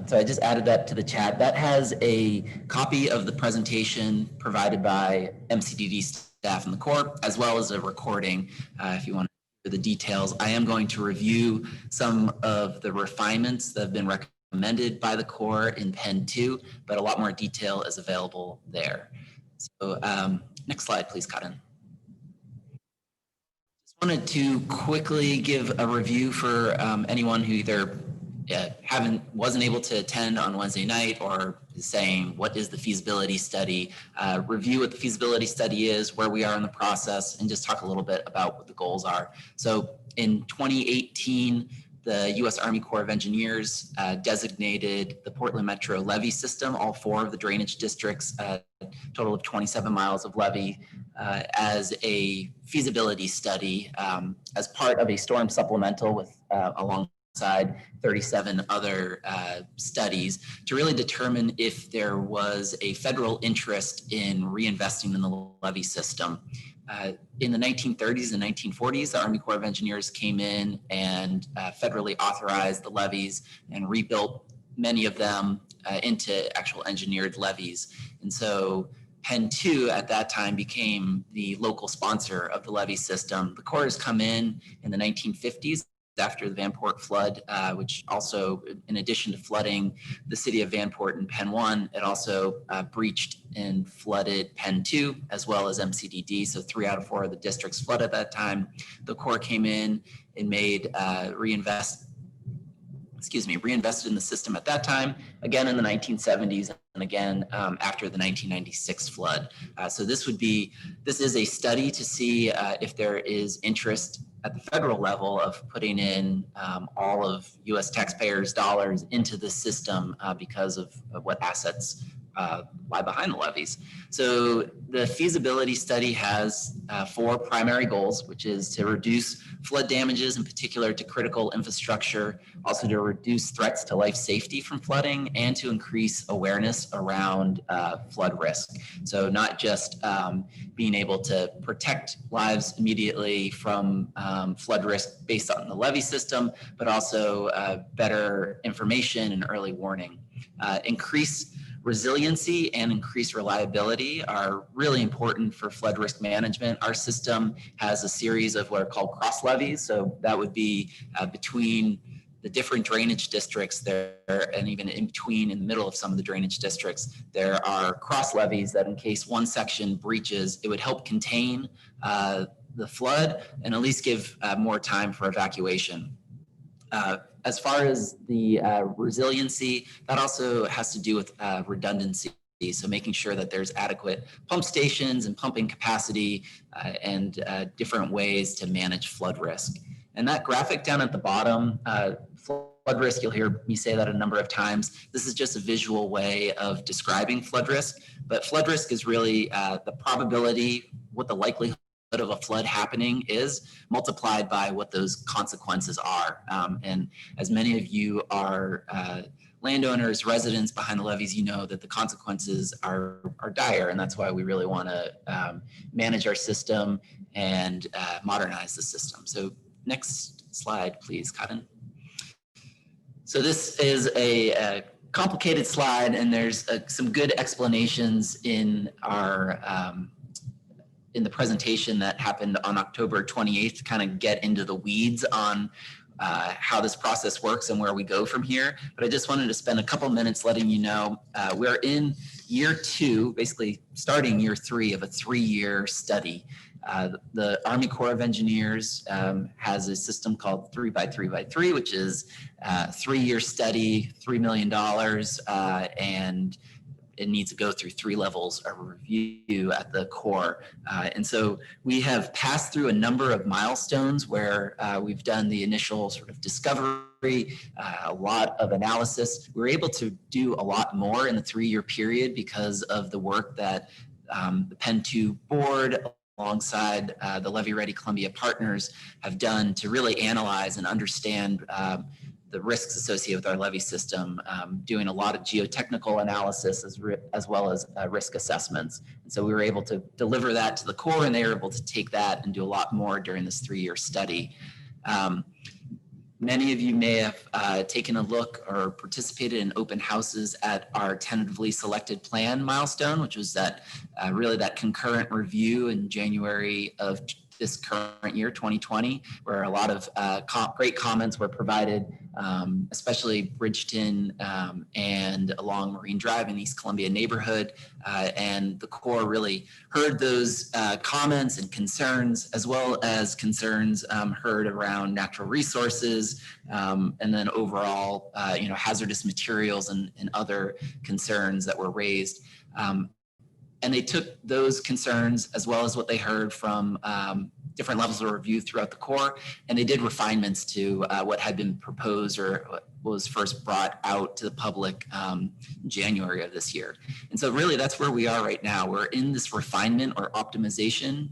So I just added that to the chat. That has a copy of the presentation provided by MCDD staff in the Corps, as well as a recording if you want to hear the details. I am going to review some of the refinements that have been recommended by the Corps in PEN2, but a lot more detail is available there. So next slide, please, Cotton. Just wanted to quickly give a review for anyone who either wasn't able to attend on Wednesday night or is saying, what is the feasibility study? Review what the feasibility study is, where we are in the process, and just talk a little bit about what the goals are. So in 2018, the U.S. Army Corps of Engineers designated the Portland Metro levee system, all 4 of the drainage districts, total of 27 miles of levee, as a feasibility study as part of a storm supplemental with alongside 37 other studies to really determine if there was a federal interest in reinvesting in the levee system. In the 1930s and 1940s, the Army Corps of Engineers came in and federally authorized the levees and rebuilt many of them into actual engineered levees. And so PEN2 at that time became the local sponsor of the levee system. The Corps has come in the 1950s after the Vanport flood, which also, in addition to flooding the city of Vanport and PEN1, it also breached and flooded PEN2 as well as MCDD. So 3 out of 4 of the districts flooded at that time. The Corps came in and made reinvested in the system at that time, again in the 1970s, and again after the 1996 flood. So this is a study to see if there is interest at the federal level of putting in all of U.S. taxpayers' dollars into the system because of what assets lie behind the levees. So the feasibility study has 4 primary goals, which is to reduce flood damages, in particular to critical infrastructure, also to reduce threats to life safety from flooding, and to increase awareness around flood risk. So not just being able to protect lives immediately from flood risk based on the levee system, but also better information and early warning. Increase resiliency and increased reliability are really important for flood risk management. Our system has a series of what are called cross levees. So that would be between the different drainage districts there, and even in between, in the middle of some of the drainage districts, there are cross levees that in case one section breaches, it would help contain the flood and at least give more time for evacuation. As far as the resiliency, that also has to do with redundancy. So making sure that there's adequate pump stations and pumping capacity and different ways to manage flood risk. And that graphic down at the bottom, flood risk, you'll hear me say that a number of times. This is just a visual way of describing flood risk, but flood risk is really the probability, what the likelihood of a flood happening is, multiplied by what those consequences are. And as many of you are landowners, residents behind the levees, you know that the consequences are dire, and that's why we really want to manage our system and modernize the system. So next slide, please, Cotton. So this is a complicated slide, and there's some good explanations in our in the presentation that happened on October 28th to kind of get into the weeds on how this process works and where we go from here. But I just wanted to spend a couple minutes letting you know we're in year 2, basically starting year 3 of a 3-year study. The Army Corps of Engineers has a system called 3x3x3, which is a 3-year study, $3 million, and it needs to go through 3 levels of review at the Corps. And so we have passed through a number of milestones where we've done the initial sort of discovery, a lot of analysis. We were able to do a lot more in the 3-year period because of the work that the PEN2 board alongside the Levee Ready Columbia partners have done to really analyze and understand the risks associated with our levee system, doing a lot of geotechnical analysis as well as risk assessments. And so we were able to deliver that to the Corps, and they were able to take that and do a lot more during this 3-year study. Many of you may have taken a look or participated in open houses at our tentatively selected plan milestone, which was that really that concurrent review in January of this current year, 2020, where a lot of great comments were provided, especially Bridgeton and along Marine Drive in East Columbia neighborhood. And the Corps really heard those comments and concerns, as well as concerns heard around natural resources, and then overall, hazardous materials and other concerns that were raised. And they took those concerns as well as what they heard from different levels of review throughout the Corps, and they did refinements to what had been proposed or what was first brought out to the public January of this year. And so really that's where we are right now. We're in this refinement or optimization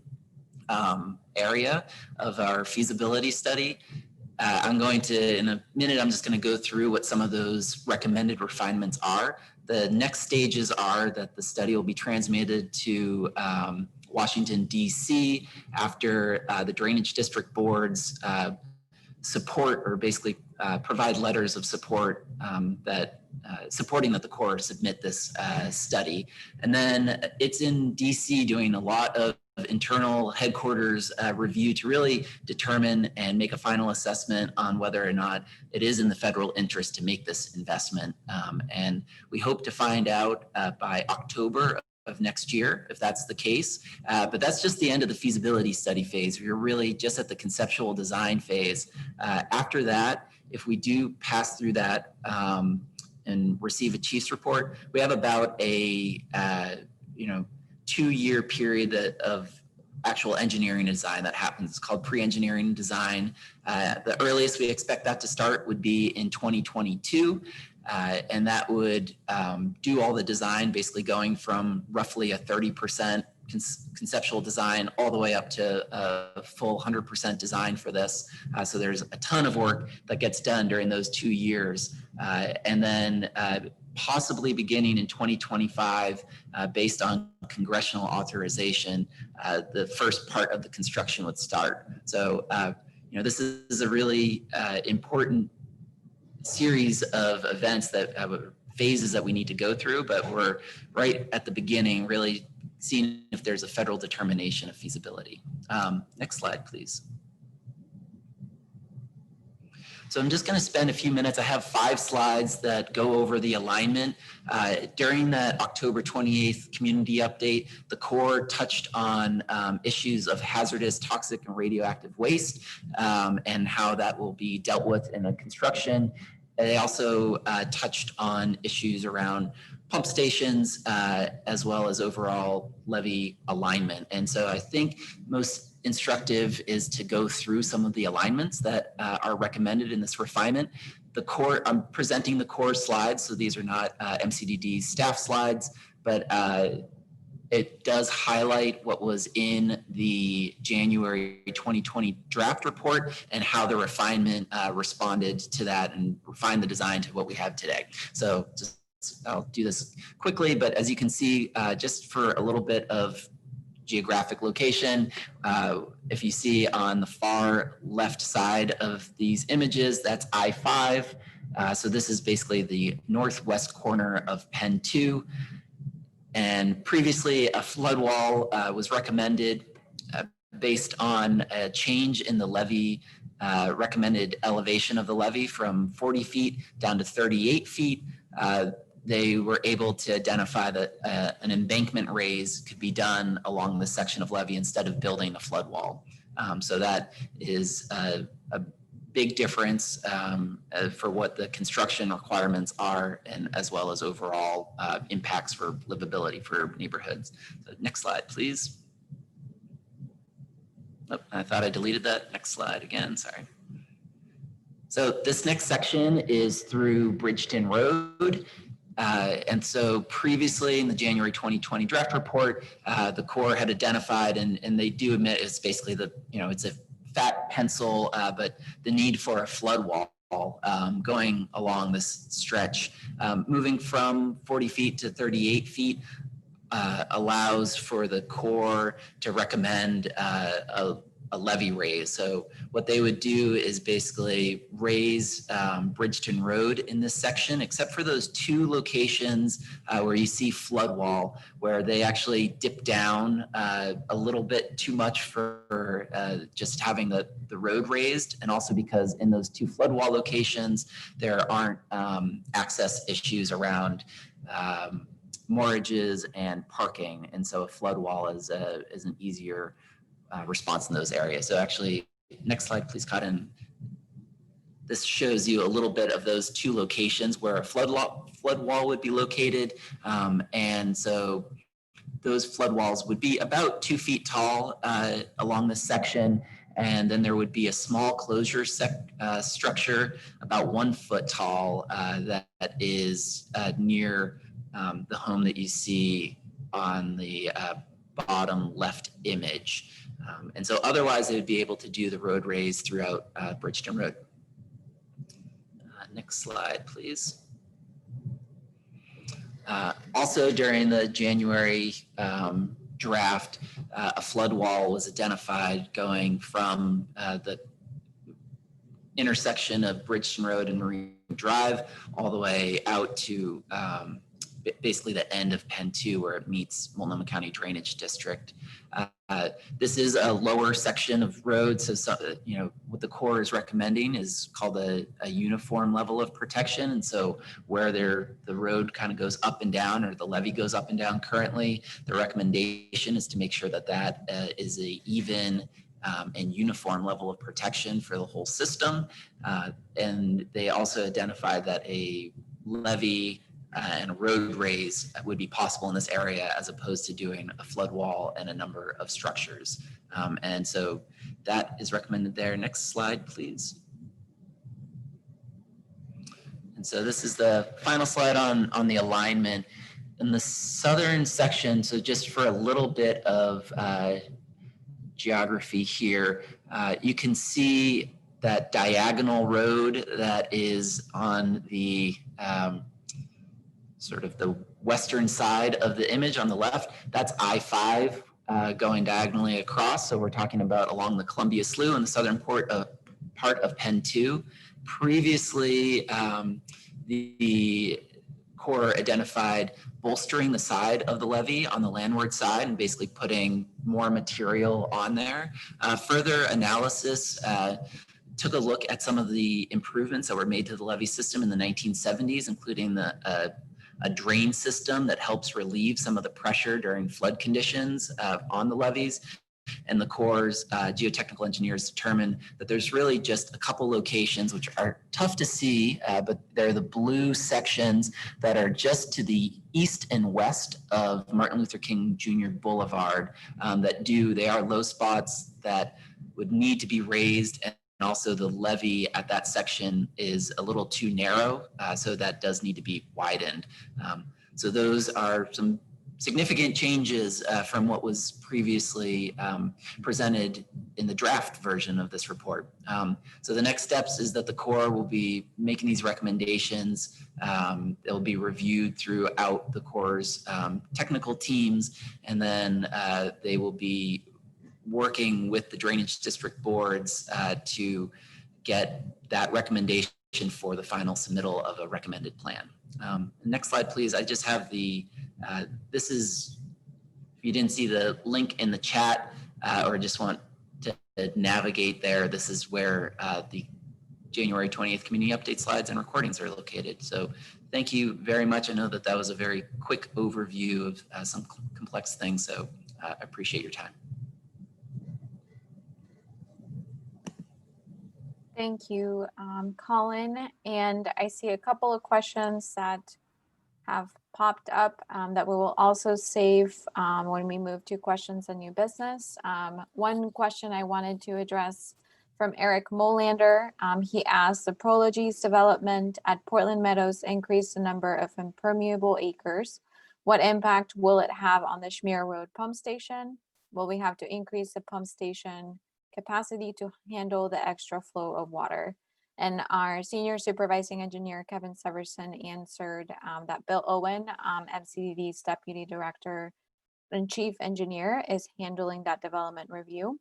area of our feasibility study. I'm going to, in a minute, I'm just going to go through what some of those recommended refinements are. The next stages are that the study will be transmitted to Washington, D.C. after the Drainage District Boards support or basically provide letters of support that supporting that the Corps submit this study. And then it's in DC doing a lot of internal headquarters review to really determine and make a final assessment on whether or not it is in the federal interest to make this investment. And we hope to find out by October of next year, if that's the case. But that's just the end of the feasibility study phase. We're really just at the conceptual design phase. After that, if we do pass through that and receive a chief's report, we have about a 2-year period of actual engineering design that happens. It's called pre-engineering design. The earliest we expect that to start would be in 2022. And that would do all the design, basically going from roughly a 30% conceptual design all the way up to a full 100% design for this. So there's a ton of work that gets done during those 2 years. And then possibly beginning in 2025, based on congressional authorization, the first part of the construction would start. So, this is a really important series of events that phases that we need to go through, but we're right at the beginning, really seeing if there's a federal determination of feasibility. Next slide, please. So I'm just going to spend a few minutes. I have 5 slides that go over the alignment. During that October 28th community update, the Corps touched on issues of hazardous, toxic, and radioactive waste and how that will be dealt with in the construction. They also touched on issues around pump stations as well as overall levee alignment. And so I think most instructive is to go through some of the alignments that are recommended in this refinement. The Corps, I'm presenting the Corps slides, so these are not MCDD staff slides, but it does highlight what was in the January 2020 draft report and how the refinement responded to that and refined the design to what we have today. So I'll do this quickly, but as you can see, just for a little bit of geographic location, if you see on the far left side of these images, that's I-5. So this is basically the northwest corner of PEN2. And previously a flood wall was recommended based on a change in the levee, recommended elevation of the levee from 40 feet down to 38 feet. They were able to identify that an embankment raise could be done along this section of levee instead of building a flood wall. So that is a big difference for what the construction requirements are, and as well as overall impacts for livability for neighborhoods. So next slide, please. Oh, I thought I deleted that. Next slide again, sorry. So this next section is through Bridgeton Road. And so previously in the January 2020 draft report, the Corps had identified, and they do admit it's basically it's a fat pencil, but the need for a flood wall going along this stretch. Moving from 40 feet to 38 feet allows for the Corps to recommend a levee raise. So what they would do is basically raise Bridgeton Road in this section, except for those 2 locations where you see flood wall, where they actually dip down a little bit too much for just having the road raised, and also because in those 2 flood wall locations, there aren't access issues around morages and parking. And so a flood wall is an easier response in those areas. So actually, next slide, please, Cotton. This shows you a little bit of those 2 locations where a flood wall would be located. And so those flood walls would be about 2 feet tall along this section. And then there would be a small closure structure about 1 foot tall that is near the home that you see on the bottom left image. And so otherwise they would be able to do the road raise throughout Bridgeton Road. Next slide, please. Also during the January draft, a flood wall was identified going from the intersection of Bridgeton Road and Marine Drive all the way out to basically the end of PEN2 where it meets Multnomah County Drainage District. This is a lower section of road, so what the Corps is recommending is called a uniform level of protection. And so where the road kind of goes up and down, or the levee goes up and down currently, the recommendation is to make sure that that is a even and uniform level of protection for the whole system. And they also identified that a levee and a road raise would be possible in this area as opposed to doing a flood wall and a number of structures. And so that is recommended there. Next slide, please. And so this is the final slide on the alignment. In the southern section, so just for a little bit of geography here, you can see that diagonal road that is on the sort of the western side of the image on the left. That's I-5 going diagonally across. So we're talking about along the Columbia Slough in the southern part of PEN2. Previously, the Corps identified bolstering the side of the levee on the landward side and basically putting more material on there. Further analysis took a look at some of the improvements that were made to the levee system in the 1970s, including a drain system that helps relieve some of the pressure during flood conditions on the levees. And the Corps' geotechnical engineers determined that there's really just a couple locations which are tough to see, but they're the blue sections that are just to the east and west of Martin Luther King Jr. Boulevard they are low spots that would need to be raised. And also the levee at that section is a little too narrow, so that does need to be widened. So those are some significant changes from what was previously presented in the draft version of this report. So the next steps is that the Corps will be making these recommendations. They'll be reviewed throughout the Corps' technical teams, and then they will be working with the drainage district boards to get that recommendation for the final submittal of a recommended plan. Next slide, please. I just have this is, if you didn't see the link in the chat or just want to navigate there, this is where the January 20th community update slides and recordings are located. So thank you very much. I know that was a very quick overview of some complex things, so I appreciate your time. Thank you, Colin. And I see a couple of questions that have popped up that we will also save when we move to questions and new business. One question I wanted to address from Eric Molander. He asked, the Prology's development at Portland Meadows increased the number of impermeable acres. What impact will it have on the Schmier Road pump station? Will we have to increase the pump station capacity to handle the extra flow of water? And our senior supervising engineer, Kevin Severson, answered that Bill Owen, MCDD's deputy director and chief engineer, is handling that development review.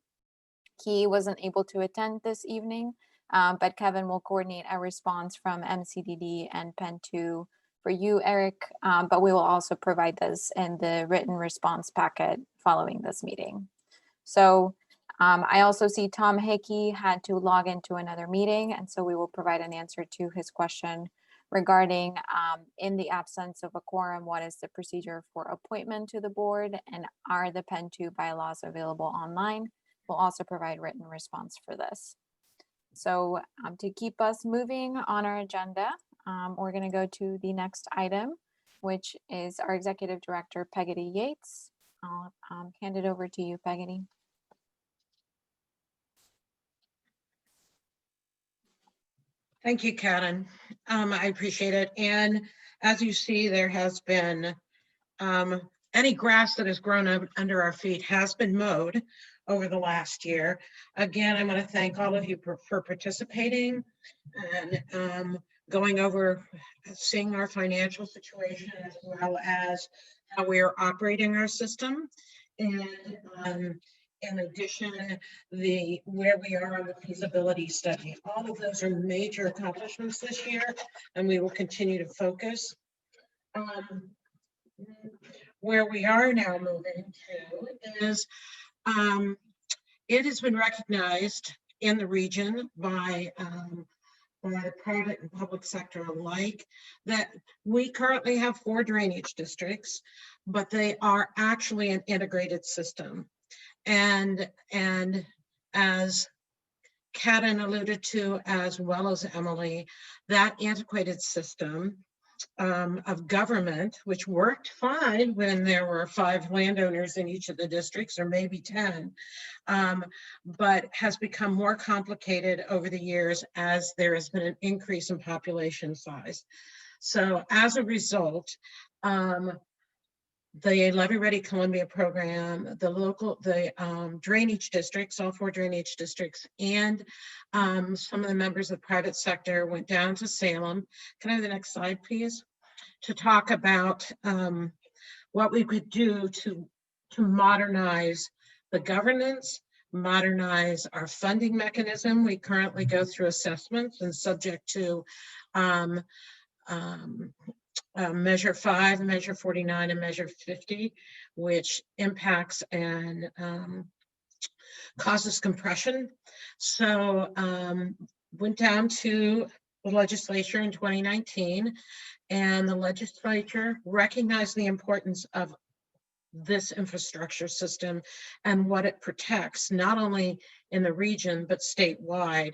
He wasn't able to attend this evening, but Kevin will coordinate a response from MCDD and PEN2 for you, Eric, but we will also provide this in the written response packet following this meeting. So I also see Tom Hickey had to log into another meeting, and so we will provide an answer to his question regarding in the absence of a quorum, what is the procedure for appointment to the board, and are the PEN2 bylaws available online? We'll also provide written response for this. So to keep us moving on our agenda, we're going to go to the next item, which is our executive director, Peggy Yates. I'll hand it over to you, Peggy. Thank you, Karen. I appreciate it. And as you see, there has been any grass that has grown up under our feet has been mowed over the last year. Again, I want to thank all of you for participating and going over, seeing our financial situation as well as how we are operating our system. And in addition, where we are on the feasibility study. All of those are major accomplishments this year, and we will continue to focus. Where we are now moving to is it has been recognized in the region by the private and public sector alike that we currently have 4 drainage districts, but they are actually an integrated system. And as Karen alluded to, as well as Emily, that antiquated system of government, which worked fine when there were 5 landowners in each of the districts, or maybe 10, but has become more complicated over the years as there has been an increase in population size. So as a result, the Levy Ready Columbia program, the drainage districts, all 4 drainage districts, and some of the members of the private sector went down to Salem. Can I have the next slide, please? To talk about what we could do to modernize the governance, modernize our funding mechanism. We currently go through assessments and subject to Measure 5, Measure 49, and Measure 50, which impacts and causes compression. So went down to the legislature in 2019, and the legislature recognized the importance of this infrastructure system and what it protects, not only in the region, but statewide,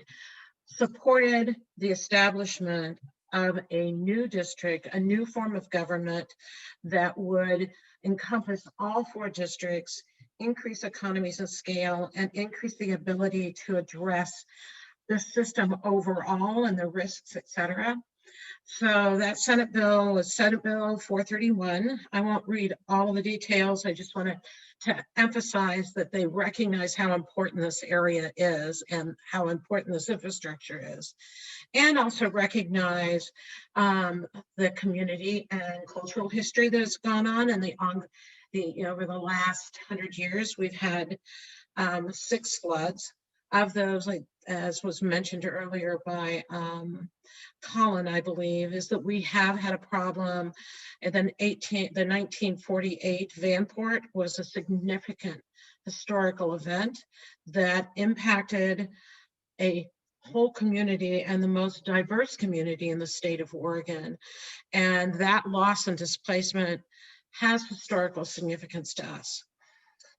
supported the establishment of a new district, a new form of government that would encompass all 4 districts, increase economies of scale, and increase the ability to address the system overall and the risks, et cetera. So that Senate bill was Senate Bill 431. I won't read all of the details. I just wanted to emphasize that they recognize how important this area is and how important this infrastructure is, and also recognize the community and cultural history that has gone on and over the last 100 years. We've had 6 floods. Of those, like as was mentioned earlier by Colin, I believe, is that we have had a problem. And then the 1948 Vanport was a significant historical event that impacted a whole community and the most diverse community in the state of Oregon. And that loss and displacement has historical significance to us.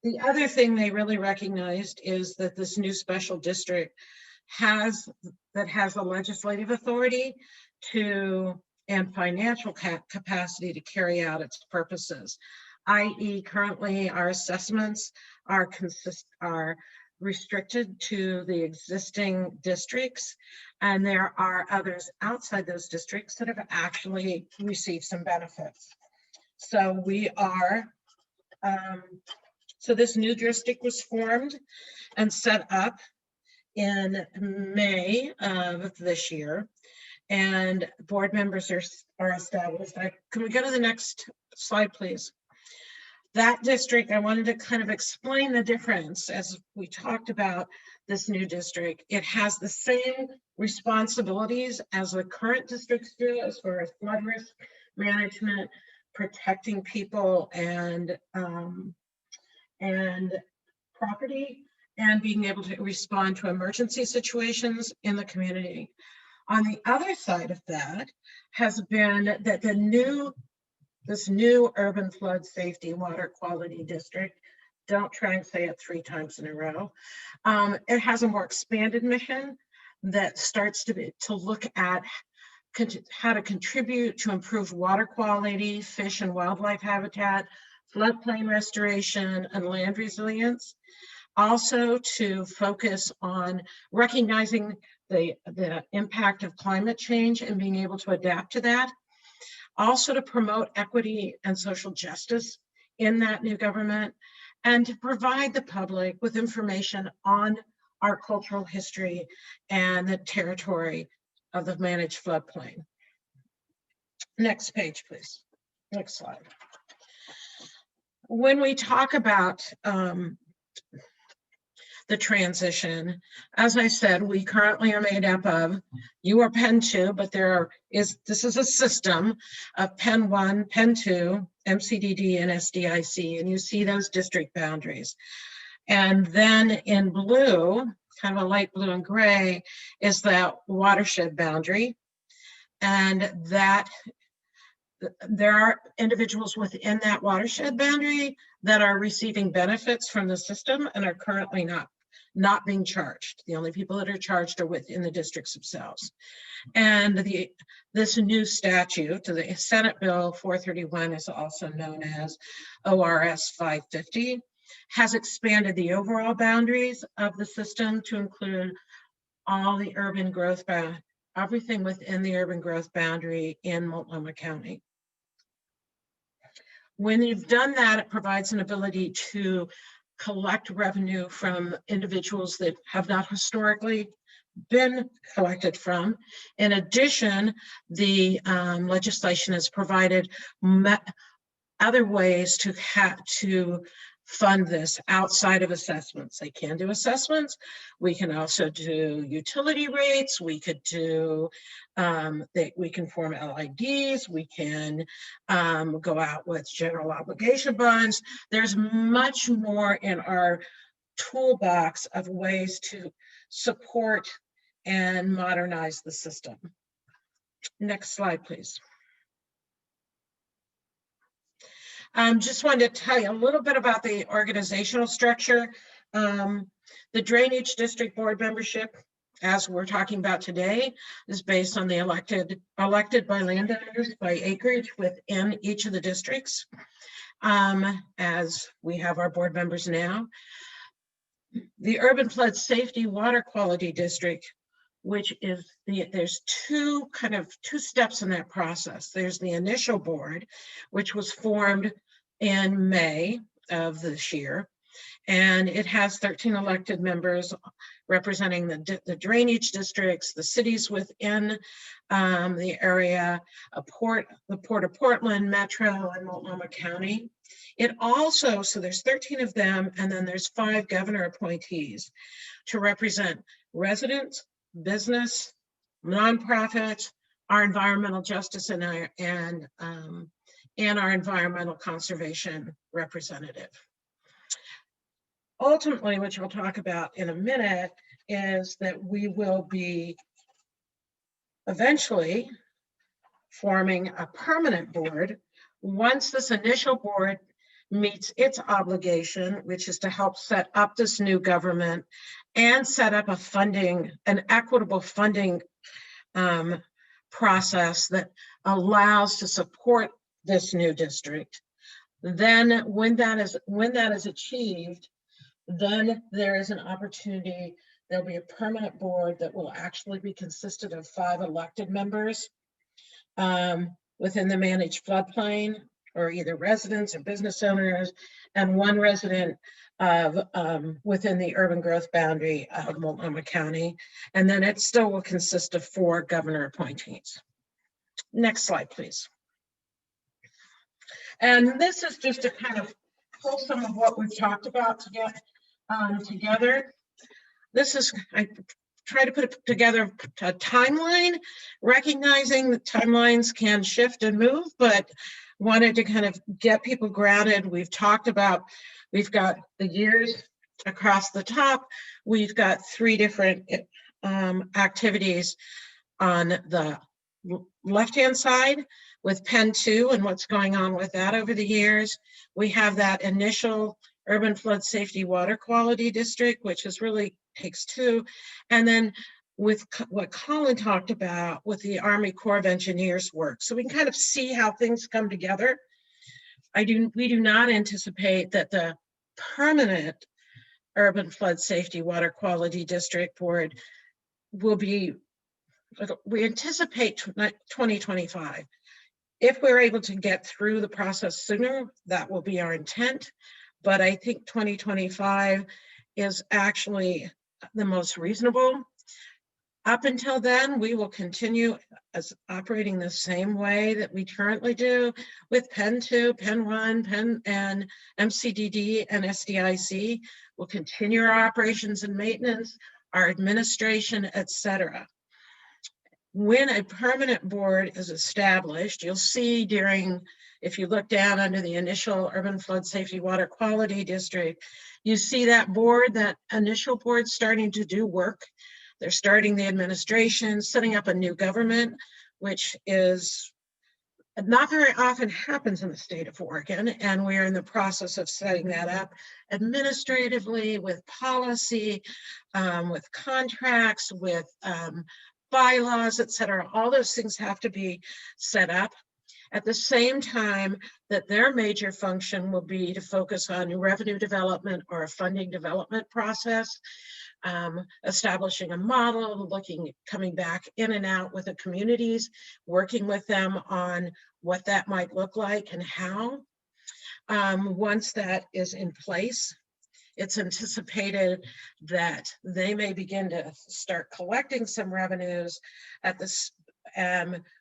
The other thing they really recognized is that this new special district has the legislative authority and financial capacity to carry out its purposes, i.e. currently our assessments are restricted to the existing districts, and there are others outside those districts that have actually received some benefits. So we are so this new district was formed and set up in May of this year, and board members are established. Can we go to the next slide, please? That district, I wanted to kind of explain the difference as we talked about this new district. It has the same responsibilities as the current districts do as far as flood risk management, protecting people and property, and being able to respond to emergency situations in the community. On the other side of that has been that this new urban flood safety water quality district, don't try and say it 3 times in a row, it has a more expanded mission that starts to look at how to contribute to improved water quality, fish and wildlife habitat, floodplain restoration, and land resilience. Also to focus on recognizing the impact of climate change and being able to adapt to that. Also to promote equity and social justice in that new government, and to provide the public with information on our cultural history and the territory of the managed floodplain. Next page, please. Next slide. When we talk about the transition, as I said, we currently are made up of, you are PEN2, but this is a system of PEN1, PEN2, MCDD, and SDIC, and you see those district boundaries. And then in blue, kind of a light blue and gray, is that watershed boundary. And that there are individuals within that watershed boundary that are receiving benefits from the system and are currently not being charged. The only people that are charged are within the districts themselves. And this new statute, the Senate Bill 431, is also known as ORS 550, has expanded the overall boundaries of the system to include all the urban growth everything within the urban growth boundary in Multnomah County. When you've done that, it provides an ability to collect revenue from individuals that have not historically been collected from. In addition, the legislation has provided other ways to fund this outside of assessments. They can do assessments. We can also do utility rates. We could do, we can form LIDs. We can go out with general obligation bonds. There's much more in our toolbox of ways to support and modernize the system. Next slide, please. Just wanted to tell you a little bit about the organizational structure. The Drainage District Board membership, as we're talking about today, is based on the elected by landowners by acreage within each of the districts, as we have our board members now. The Urban Flood Safety Water Quality District, which is there's two steps in that process. There's the initial board, which was formed in May of this year, and it has 13 elected members representing the drainage districts, the cities within the area, the Port of Portland, Metro, and Multnomah County. It also, so there's 13 of them, and then there's 5 governor appointees to represent residents, business, nonprofits, our environmental justice, and our environmental conservation representative. Ultimately, which I'll talk about in a minute, is that we will be eventually forming a permanent board once this initial board meets its obligation, which is to help set up this new government and set up an equitable funding process that allows to support this new district. Then when that is achieved, then there is an opportunity, there'll be a permanent board that will actually be consisted of 5 elected members within the managed floodplain, or either residents or business owners, and 1 resident within the urban growth boundary of Multnomah County. And then it still will consist of 4 governor appointees. Next slide, please. And this is just to kind of pull some of what we've talked about to get together. I try to put together a timeline, recognizing that timelines can shift and move, but wanted to kind of get people grounded. We've talked about, we've got the years across the top. We've got 3 different activities on the left-hand side with PEN2 and what's going on with that over the years. We have that initial Urban Flood Safety Water Quality District, which is really takes 2. And then with what Colin talked about with the Army Corps of Engineers work. So we can kind of see how things come together. we do not anticipate that the permanent Urban Flood Safety Water Quality District Board will be, we anticipate 2025. If we're able to get through the process sooner, that will be our intent. But I think 2025 is actually the most reasonable. Up until then, we will continue as operating the same way that we currently do with PEN2, PEN1, PEN and MCDD and SDIC. We'll continue our operations and maintenance, our administration, etc. When a permanent board is established, you'll see if you look down under the initial Urban Flood Safety Water Quality District, you see that board, that initial board starting to do work. They're starting the administration, setting up a new government, which is not very often happens in the state of Oregon. And we're in the process of setting that up administratively, with policy, with contracts, with bylaws, et cetera. All those things have to be set up. At the same time that their major function will be to focus on revenue development or a funding development process, establishing a model, coming back in and out with the communities, working with them on what that might look like and how. Once that is in place, it's anticipated that they may begin to start collecting some revenues at this,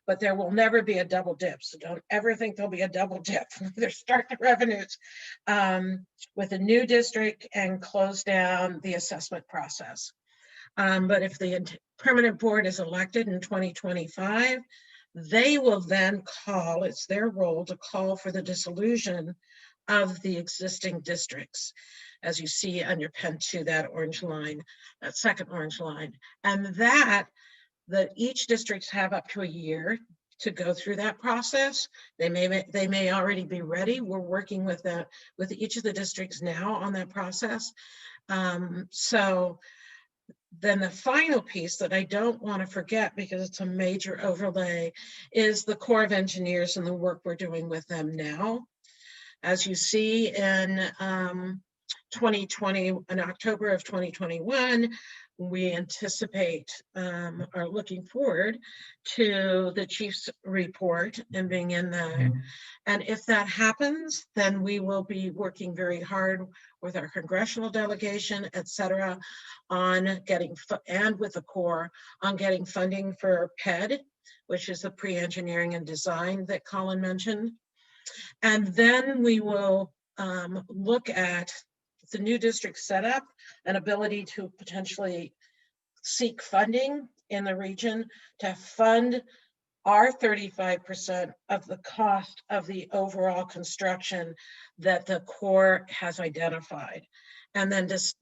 but there will never be a double dip. So don't ever think there'll be a double dip. They start the revenues with a new district and close down the assessment process. But if the permanent board is elected in 2025, they will then call, it's their role to call for the dissolution of the existing districts. As you see on your PEN2, that orange line, that second orange line. And that each districts have up to a year to go through that process. They may already be ready. We're working with each of the districts now on that process. So then the final piece that I don't want to forget, because it's a major overlay, is the Corps of Engineers and the work we're doing with them now. As you see in 2020, in October of 2021, we anticipate are looking forward to the chief's report and being in there. And if that happens, then we will be working very hard with our congressional delegation, et cetera, on getting, and with the Corps, on getting funding for PED, which is the pre-engineering and design that Colin mentioned. And then we will look at the new district setup, an ability to potentially seek funding in the region to fund our 35% of the cost of the overall construction that the Corps has identified. And then just,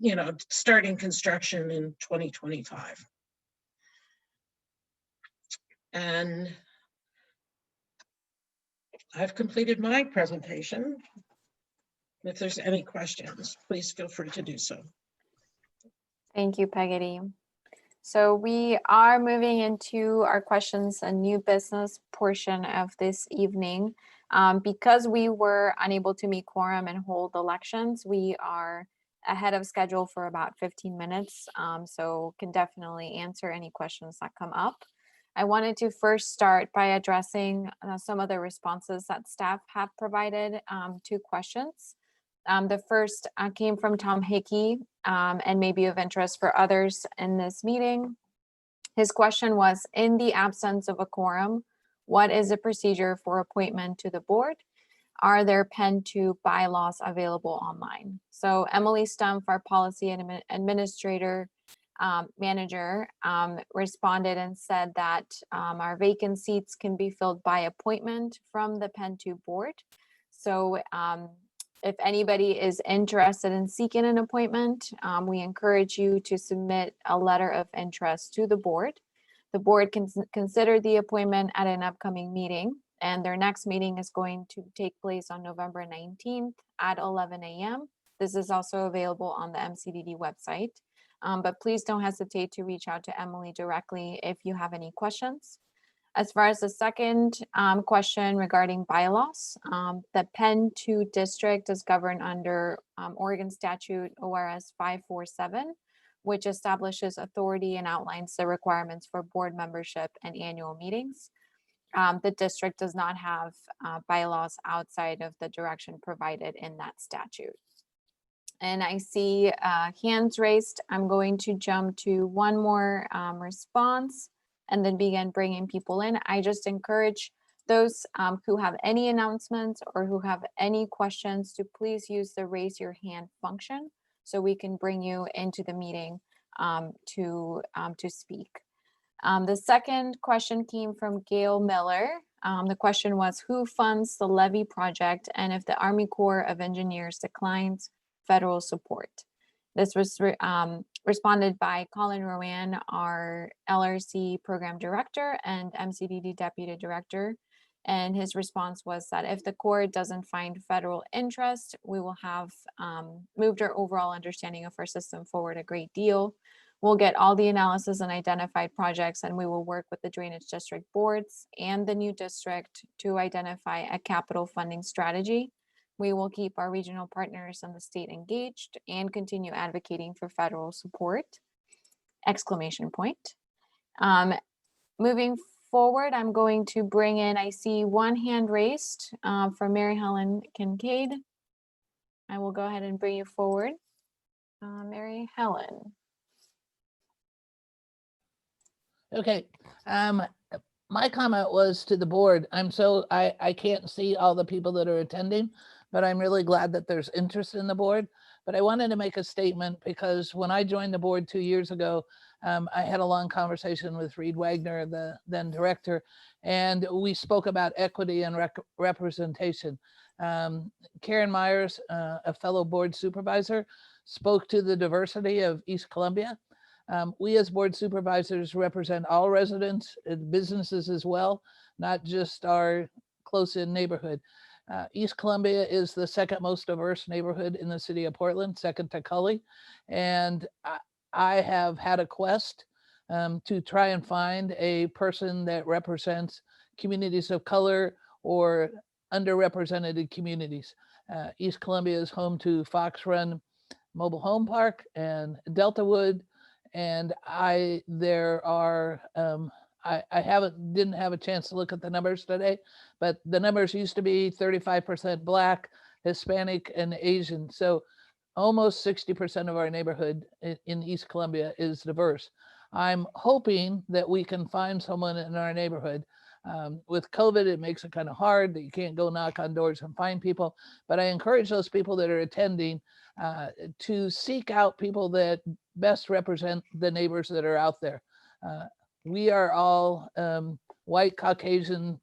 starting construction in 2025. And I've completed my presentation. If there's any questions, please feel free to do so. Thank you, Peggy. So we are moving into our questions and new business portion of this evening. Because we were unable to meet quorum and hold elections, we are ahead of schedule for about 15 minutes. So can definitely answer any questions that come up. I wanted to first start by addressing some of the responses that staff have provided to questions. The first came from Tom Hickey and may be of interest for others in this meeting. His question was, in the absence of a quorum, what is the procedure for appointment to the board? Are there PEN2 bylaws available online? So Emily Stumpf, our policy and administrator manager, responded and said that our vacant seats can be filled by appointment from the PEN2 board. So if anybody is interested in seeking an appointment, we encourage you to submit a letter of interest to the board. The board can consider the appointment at an upcoming meeting, and their next meeting is going to take place on November 19th at 11 a.m. This is also available on the MCDD website, but please don't hesitate to reach out to Emily directly if you have any questions. As far as the second question regarding bylaws, the PEN2 district is governed under Oregon Statute ORS 547, which establishes authority and outlines the requirements for board membership and annual meetings. The district does not have bylaws outside of the direction provided in that statute. And I see hands raised. I'm going to jump to one more response and then begin bringing people in. I just encourage those who have any announcements or who have any questions to please use the raise your hand function so we can bring you into the meeting to speak. The second question came from Gail Miller. The question was, who funds the levee project and if the Army Corps of Engineers declines federal support? This was responded by Colin Rowan, our LRC program director and MCDD deputy director. And his response was that if the Corps doesn't find federal interest, we will have moved our overall understanding of our system forward a great deal. We'll get all the analysis and identified projects, and we will work with the drainage district boards and the new district to identify a capital funding strategy. We will keep our regional partners and the state engaged and continue advocating for federal support, ! Moving forward, I'm going to bring in, I see one hand raised from Mary Helen Kincaid. I will go ahead and bring you forward. Mary Helen. Okay, my comment was to the board. I can't see all the people that are attending, but I'm really glad that there's interest in the board. But I wanted to make a statement because when I joined the board 2 years ago, I had a long conversation with Reed Wagner, the then director, and we spoke about equity and representation. Karen Myers, a fellow board supervisor, spoke to the diversity of East Columbia. We as board supervisors represent all residents and businesses as well, not just our close-in neighborhood. East Columbia is the second most diverse neighborhood in the city of Portland, second to Cully. And I have had a quest to try and find a person that represents communities of color or underrepresented communities. East Columbia is home to Fox Run Mobile Home Park and Deltawood. And I didn't have a chance to look at the numbers today, but the numbers used to be 35% Black, Hispanic, and Asian. So almost 60% of our neighborhood in East Columbia is diverse. I'm hoping that we can find someone in our neighborhood. With COVID, it makes it kind of hard that you can't go knock on doors and find people, but I encourage those people that are attending to seek out people that best represent the neighbors that are out there. We are all white Caucasian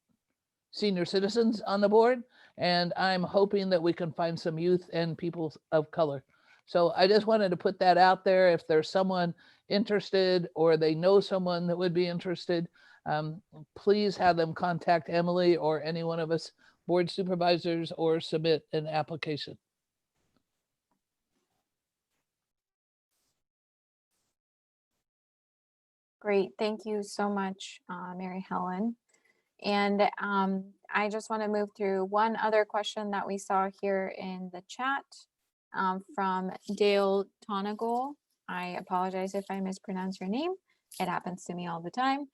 senior citizens on the board, and I'm hoping that we can find some youth and people of color. So I just wanted to put that out there. If there's someone interested or they know someone that would be interested, please have them contact Emily or any one of us board supervisors or submit an application. Great, thank you so much, Mary Helen. And I just want to move through one other question that we saw here in the chat from Dale Tonagol. I apologize if I mispronounce your name. It happens to me all the time.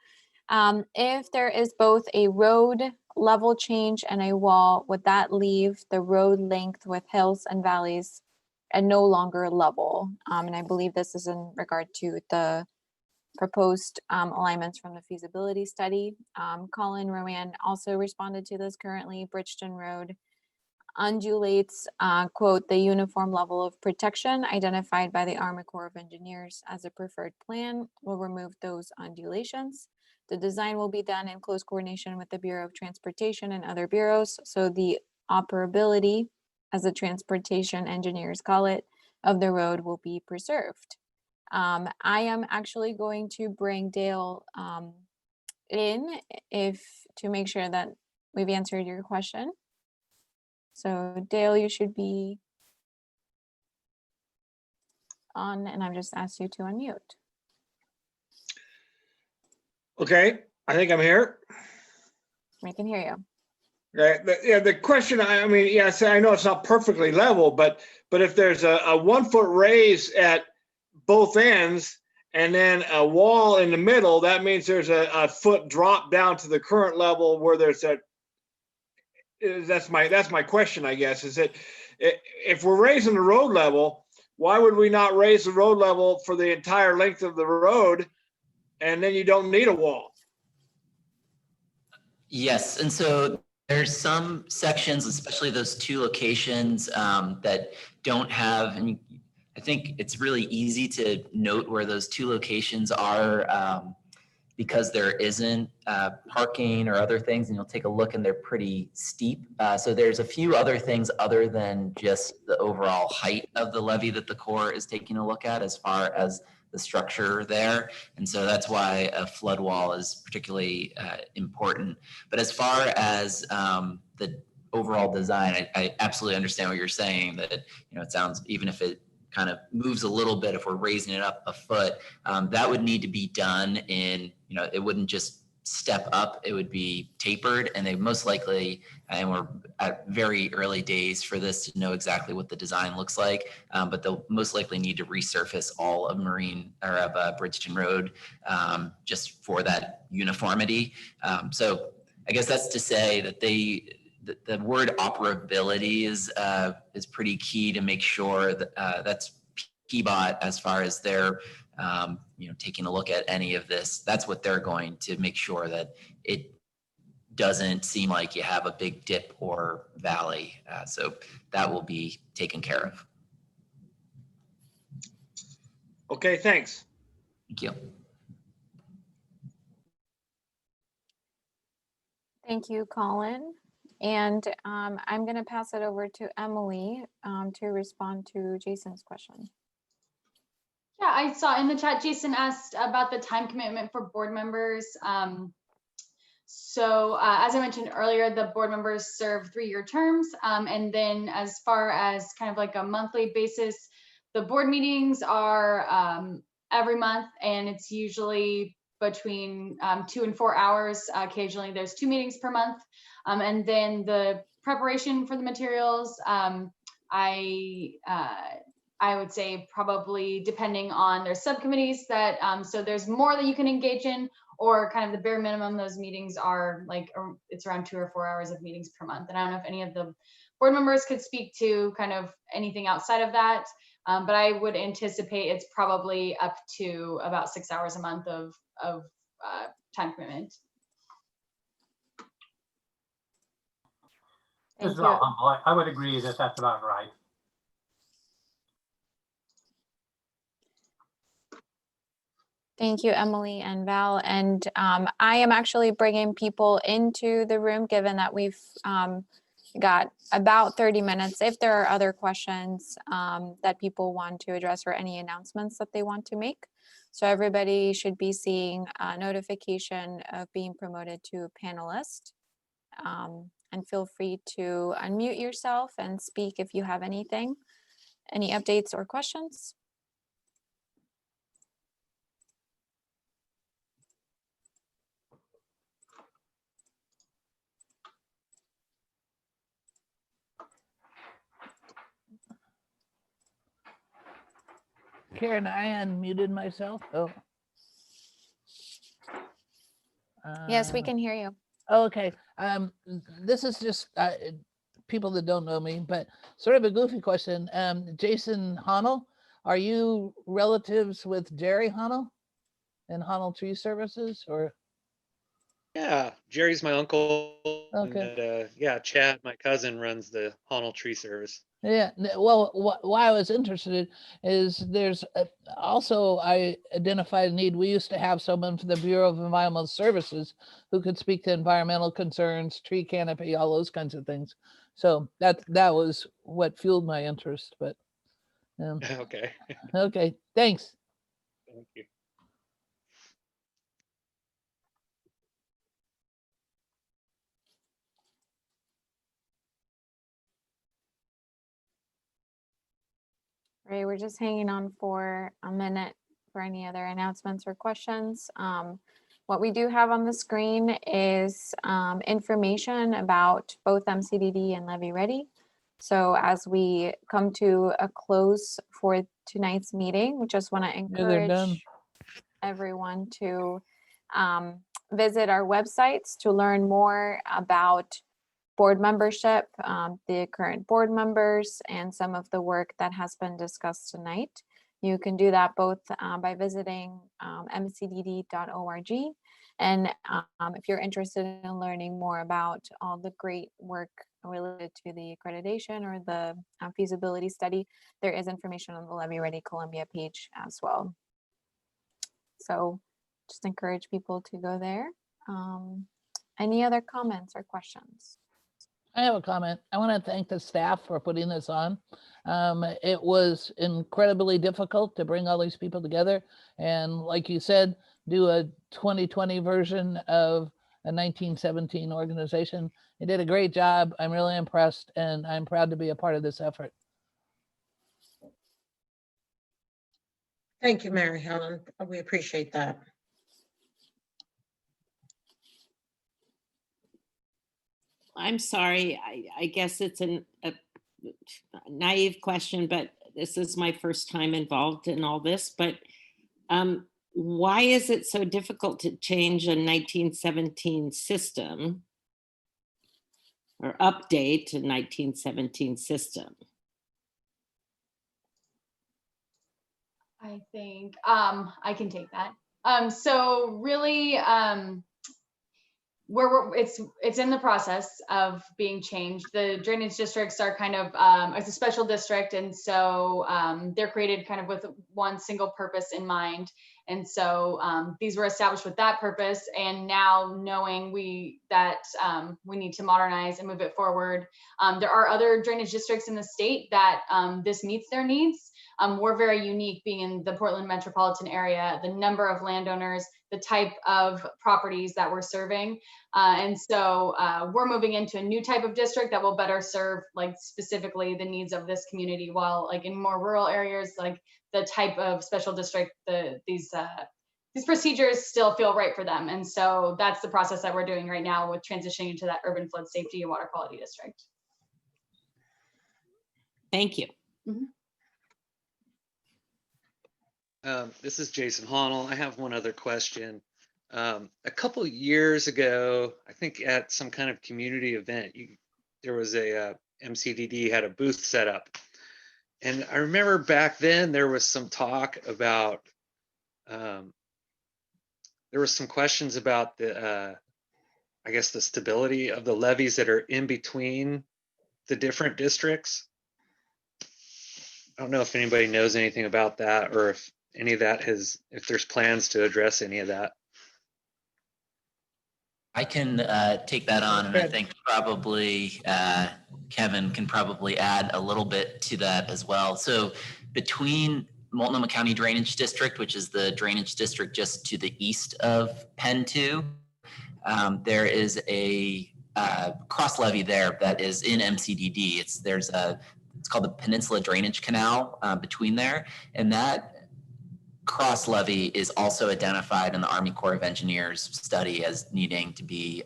If there is both a road level change and a wall, would that leave the road length with hills and valleys and no longer level? And I believe this is in regard to the proposed alignments from the feasibility study. Colin Rowan also responded to this. Currently, Bridgeton Road undulates, quote, the uniform level of protection identified by the Army Corps of Engineers as a preferred plan will remove those undulations. The design will be done in close coordination with the Bureau of Transportation and other bureaus, so the operability, as the transportation engineers call it, of the road will be preserved. I am actually going to bring Dale in to make sure that we've answered your question. So Dale, you should be on, and I've just asked you to unmute. Okay, I think I'm here. We can hear you. Yeah, the question, I mean, yes, I know it's not perfectly level, but if there's a 1 foot raise at both ends and then a wall in the middle, that means there's a foot drop down to the current level where there's that's my question, I guess, is that if we're raising the road level, why would we not raise the road level for the entire length of the road? And then you don't need a wall. Yes, and so there's some sections, especially those 2 locations that don't have, and I think it's really easy to note where those 2 locations are because there isn't parking or other things, and you'll take a look and they're pretty steep. So there's a few other things other than just the overall height of the levee that the Corps is taking a look at as far as the structure there. And so that's why a flood wall is particularly important. But as far as the overall design, I absolutely understand what you're saying, that, you know, it sounds, even if it kind of moves a little bit, if we're raising it up a foot, that would need to be done in, you know, it wouldn't just step up, it would be tapered, and they most likely, and we're at very early days for this to know exactly what the design looks like, but they'll most likely need to resurface all of Marine or of Bridgeton Road just for that uniformity. So I guess that's to say that the word operability is pretty key to make sure that that's PBOT as far as their you know, taking a look at any of this. That's what they're going to make sure, that it doesn't seem like you have a big dip or valley. So that will be taken care of. Okay, thanks. Thank you. Thank you, Colin. And I'm going to pass it over to Emily to respond to Jason's question. Yeah, I saw in the chat, Jason asked about the time commitment for board members. So as I mentioned earlier, the board members serve 3-year terms. And then as far as kind of like a monthly basis, the board meetings are every month, and it's usually between 2 and 4 hours. Occasionally there's 2 meetings per month. And then the preparation for the materials, I would say probably depending on their subcommittees that, so there's more that you can engage in, or kind of the bare minimum, those meetings are like, it's around 2 or 4 hours of meetings per month. And I don't know if any of the board members could speak to kind of anything outside of that, but I would anticipate it's probably up to about 6 hours a month of time commitment. This is Val Humble. I would agree that that's about right. Thank you, Emily and Val. And I am actually bringing people into the room, given that we've got about 30 minutes. If there are other questions that people want to address or any announcements that they want to make. So everybody should be seeing a notification of being promoted to panelist. And feel free to unmute yourself and speak if you have anything, any updates or questions. Karen, I unmuted myself. Oh. Yes, we can hear you. Okay. This is just people that don't know me, but sort of a goofy question. Jason Honnell, are you relatives with Jerry Honnell and Honnell Tree Services, or? Yeah, Jerry's my uncle. Okay. And, yeah, Chad, my cousin, runs the Honnell Tree Service. Yeah, well, why I was interested is there's also, I identified a need. We used to have someone from the Bureau of Environmental Services who could speak to environmental concerns, tree canopy, all those kinds of things. So that was what fueled my interest. But Okay. Okay, thanks. Thank you. Right, we're just hanging on for a minute for any other announcements or questions. What we do have on the screen is information about both MCDD and Levy Ready. So as we come to a close for tonight's meeting, we just want to they're done. encourage everyone to visit our websites to learn more about board membership, the current board members, and some of the work that has been discussed tonight. You can do that both by visiting mcdd.org. And if you're interested in learning more about all the great work related to the accreditation or the feasibility study, there is information on the Levy Ready Columbia page as well. So just encourage people to go there. Any other comments or questions? I have a comment. I want to thank the staff for putting this on. It was incredibly difficult to bring all these people together. And like you said, do a 2020 version of a 1917 organization. You did a great job. I'm really impressed, and I'm proud to be a part of this effort. Thank you, Mary Helen. We appreciate that. I'm sorry, I guess it's a naive question, but this is my first time involved in all this, but why is it so difficult to change a 1917 system or update a 1917 system? I think I can take that. So really, it's in the process of being changed. The drainage districts are kind of it's a special district, and so they're created kind of with one single purpose in mind. And so these were established with that purpose. And now knowing that we need to modernize and move it forward, there are other drainage districts in the state that this meets their needs. We're very unique being in the Portland metropolitan area, the number of landowners, the type of properties that we're serving. And so we're moving into a new type of district that will better serve like specifically the needs of this community, while like in more rural areas, like the type of special district, these procedures still feel right for them. And so that's the process that we're doing right now with transitioning into that urban flood safety and water quality district. Thank you. Mm-hmm. This is Jason Honnell. I have one other question. A couple of years ago, I think at some kind of community event, there was a MCDD had a booth set up. And I remember back then there was some talk about, there was some questions about the, I guess the stability of the levees that are in between the different districts. I don't know if anybody knows anything about that, or if any of that if there's plans to address any of that. I can take that on, and I think probably Kevin can probably add a little bit to that as well. So between Multnomah County Drainage District, which is the drainage district just to the east of PEN2, there is a cross levee there that is in MCDD. It's called the Peninsula Drainage Canal between there, and that cross levee is also identified in the Army Corps of Engineers study as needing to be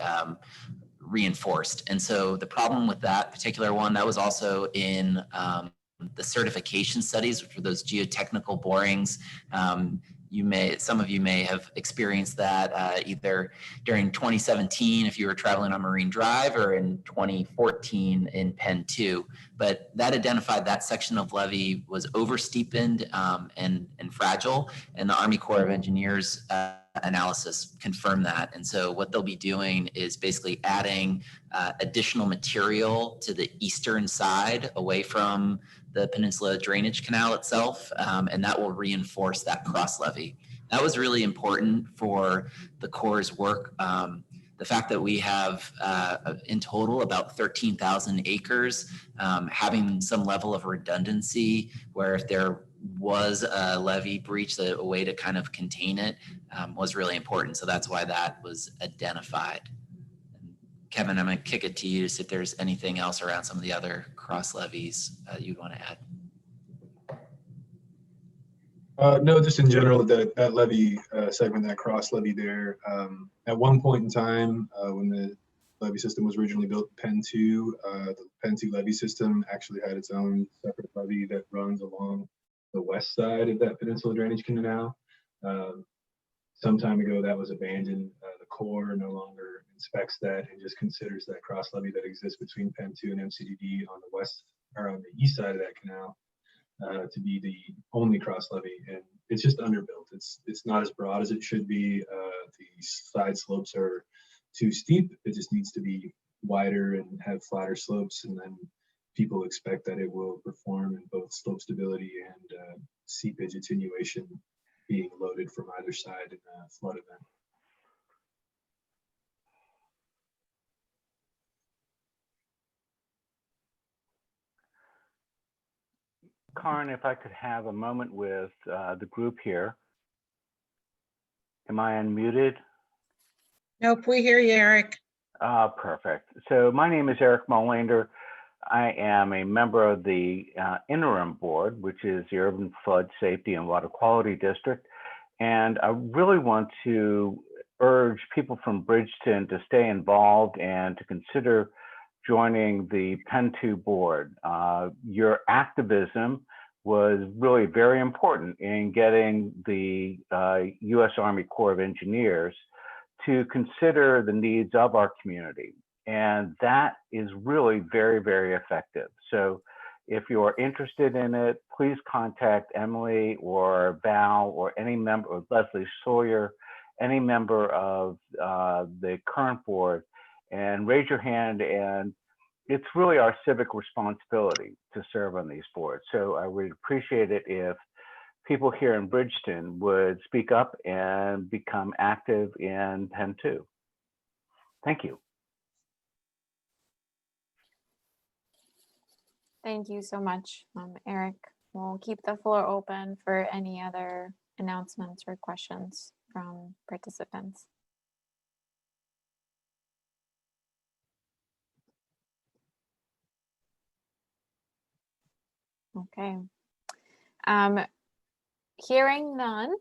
reinforced. And so the problem with that particular one, that was also in the certification studies, which were those geotechnical borings. Some of you may have experienced that either during 2017 if you were traveling on Marine Drive, or in 2014 in PEN2. But that identified that section of levee was oversteepened and fragile, and the Army Corps of Engineers analysis confirmed that. And so what they'll be doing is basically adding additional material to the eastern side away from the Peninsula Drainage Canal itself, and that will reinforce that cross levee. That was really important for the Corps' work. The fact that we have in total about 13,000 acres, having some level of redundancy where if there was a levee breach, a way to kind of contain it was really important. So that's why that was identified. Kevin, I'm going to kick it to you to see if there's anything else around some of the other cross levees you'd want to add. No, just in general, that levy segment, that cross levy there. At one point in time, when the levy system was originally built, PEN2, the PEN2 levy system actually had its own separate levy that runs along the west side of that Peninsula Drainage Canal. Some time ago, that was abandoned. The Corps no longer inspects that and just considers that cross levy that exists between PEN2 and MCDD on the west or on the east side of that canal to be the only cross levy, and it's just underbuilt. It's not as broad as it should be. The side slopes are too steep. It just needs to be wider and have flatter slopes, and then people expect that it will perform in both slope stability and seepage attenuation being loaded from either side in a flood event. Karin, if I could have a moment with the group here. Am I unmuted? Nope, we hear you, Eric. Perfect. So my name is Eric Molander. I am a member of the interim board, which is the Urban Flood Safety and Water Quality District. And I really want to urge people from Bridgeton to stay involved and to consider joining the PEN2 board. Your activism was really very important in getting the U.S. Army Corps of Engineers to consider the needs of our community. And that is really very, very effective. So if you're interested in it, please contact Emily or Val or any member, or Leslie Sawyer, any member of the current board, and raise your hand. And it's really our civic responsibility to serve on these boards. So I would appreciate it if people here in Bridgeton would speak up and become active in PEN2. Thank you. Thank you so much, Eric. We'll keep the floor open for any other announcements or questions from participants. Okay. Hearing none,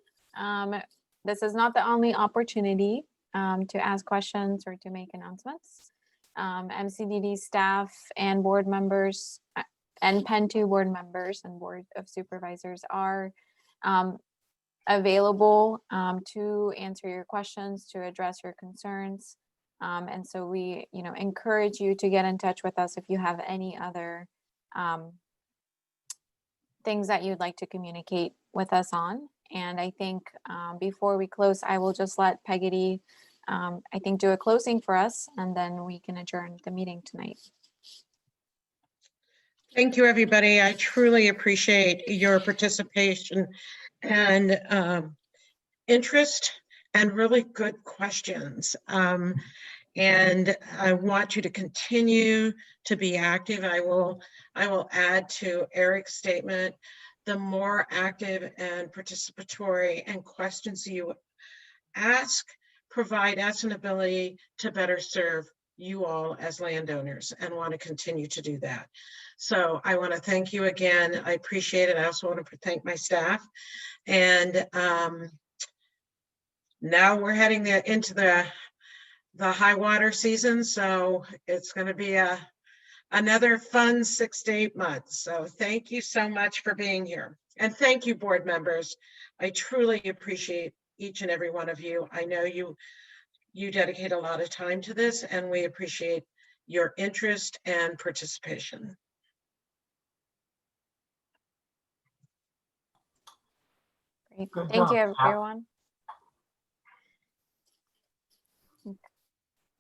this is not the only opportunity to ask questions or to make announcements. MCDD staff and board members and PEN2 board members and board of supervisors are available to answer your questions, to address your concerns. And so we, encourage you to get in touch with us if you have any other things that you'd like to communicate with us on. And I think before we close, I will just let Peggotty, I think, do a closing for us, and then we can adjourn the meeting tonight. Thank you, everybody. I truly appreciate your participation and interest and really good questions. And I want you to continue to be active. I will add to Eric's statement, the more active and participatory and questions you ask, provide us an ability to better serve you all as landowners, and want to continue to do that. So I want to thank you again. I appreciate it. I also want to thank my staff. And now we're heading into the high water season. So it's going to be another fun 6 to 8 months. So thank you so much for being here. And thank you, board members. I truly appreciate each and every one of you. I know you dedicate a lot of time to this, and we appreciate your interest and participation. Great. Good Thank job, you, everyone.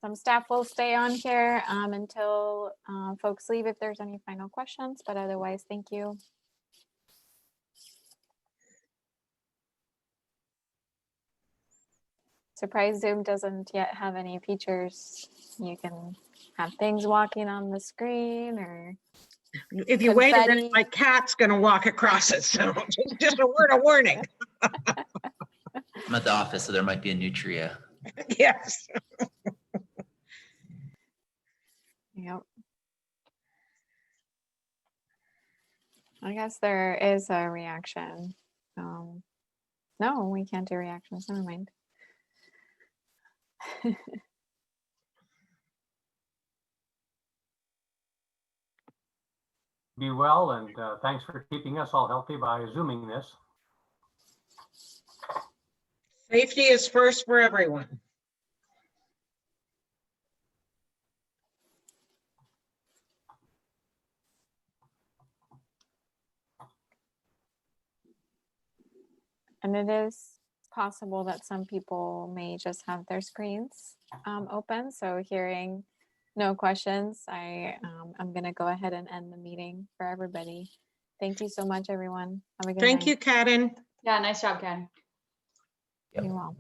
Some staff will stay on here until folks leave if there's any final questions, but otherwise, thank you. Surprise, Zoom doesn't yet have any features. You can have things walking on the screen, or if you wait a minute, my cat's going to walk across it. So just a word of warning. I'm at the office, so there might be a nutria. Yes. Yep. I guess there is a reaction. No, we can't do reactions. Never mind. Be well, and thanks for keeping us all healthy by Zooming this. Safety is first for everyone. And it is possible that some people may just have their screens open. So hearing no questions, I'm going to go ahead and end the meeting for everybody. Thank you so much, everyone. Have a good night. Thank you, Karen. Yeah, nice job, Ken. You all.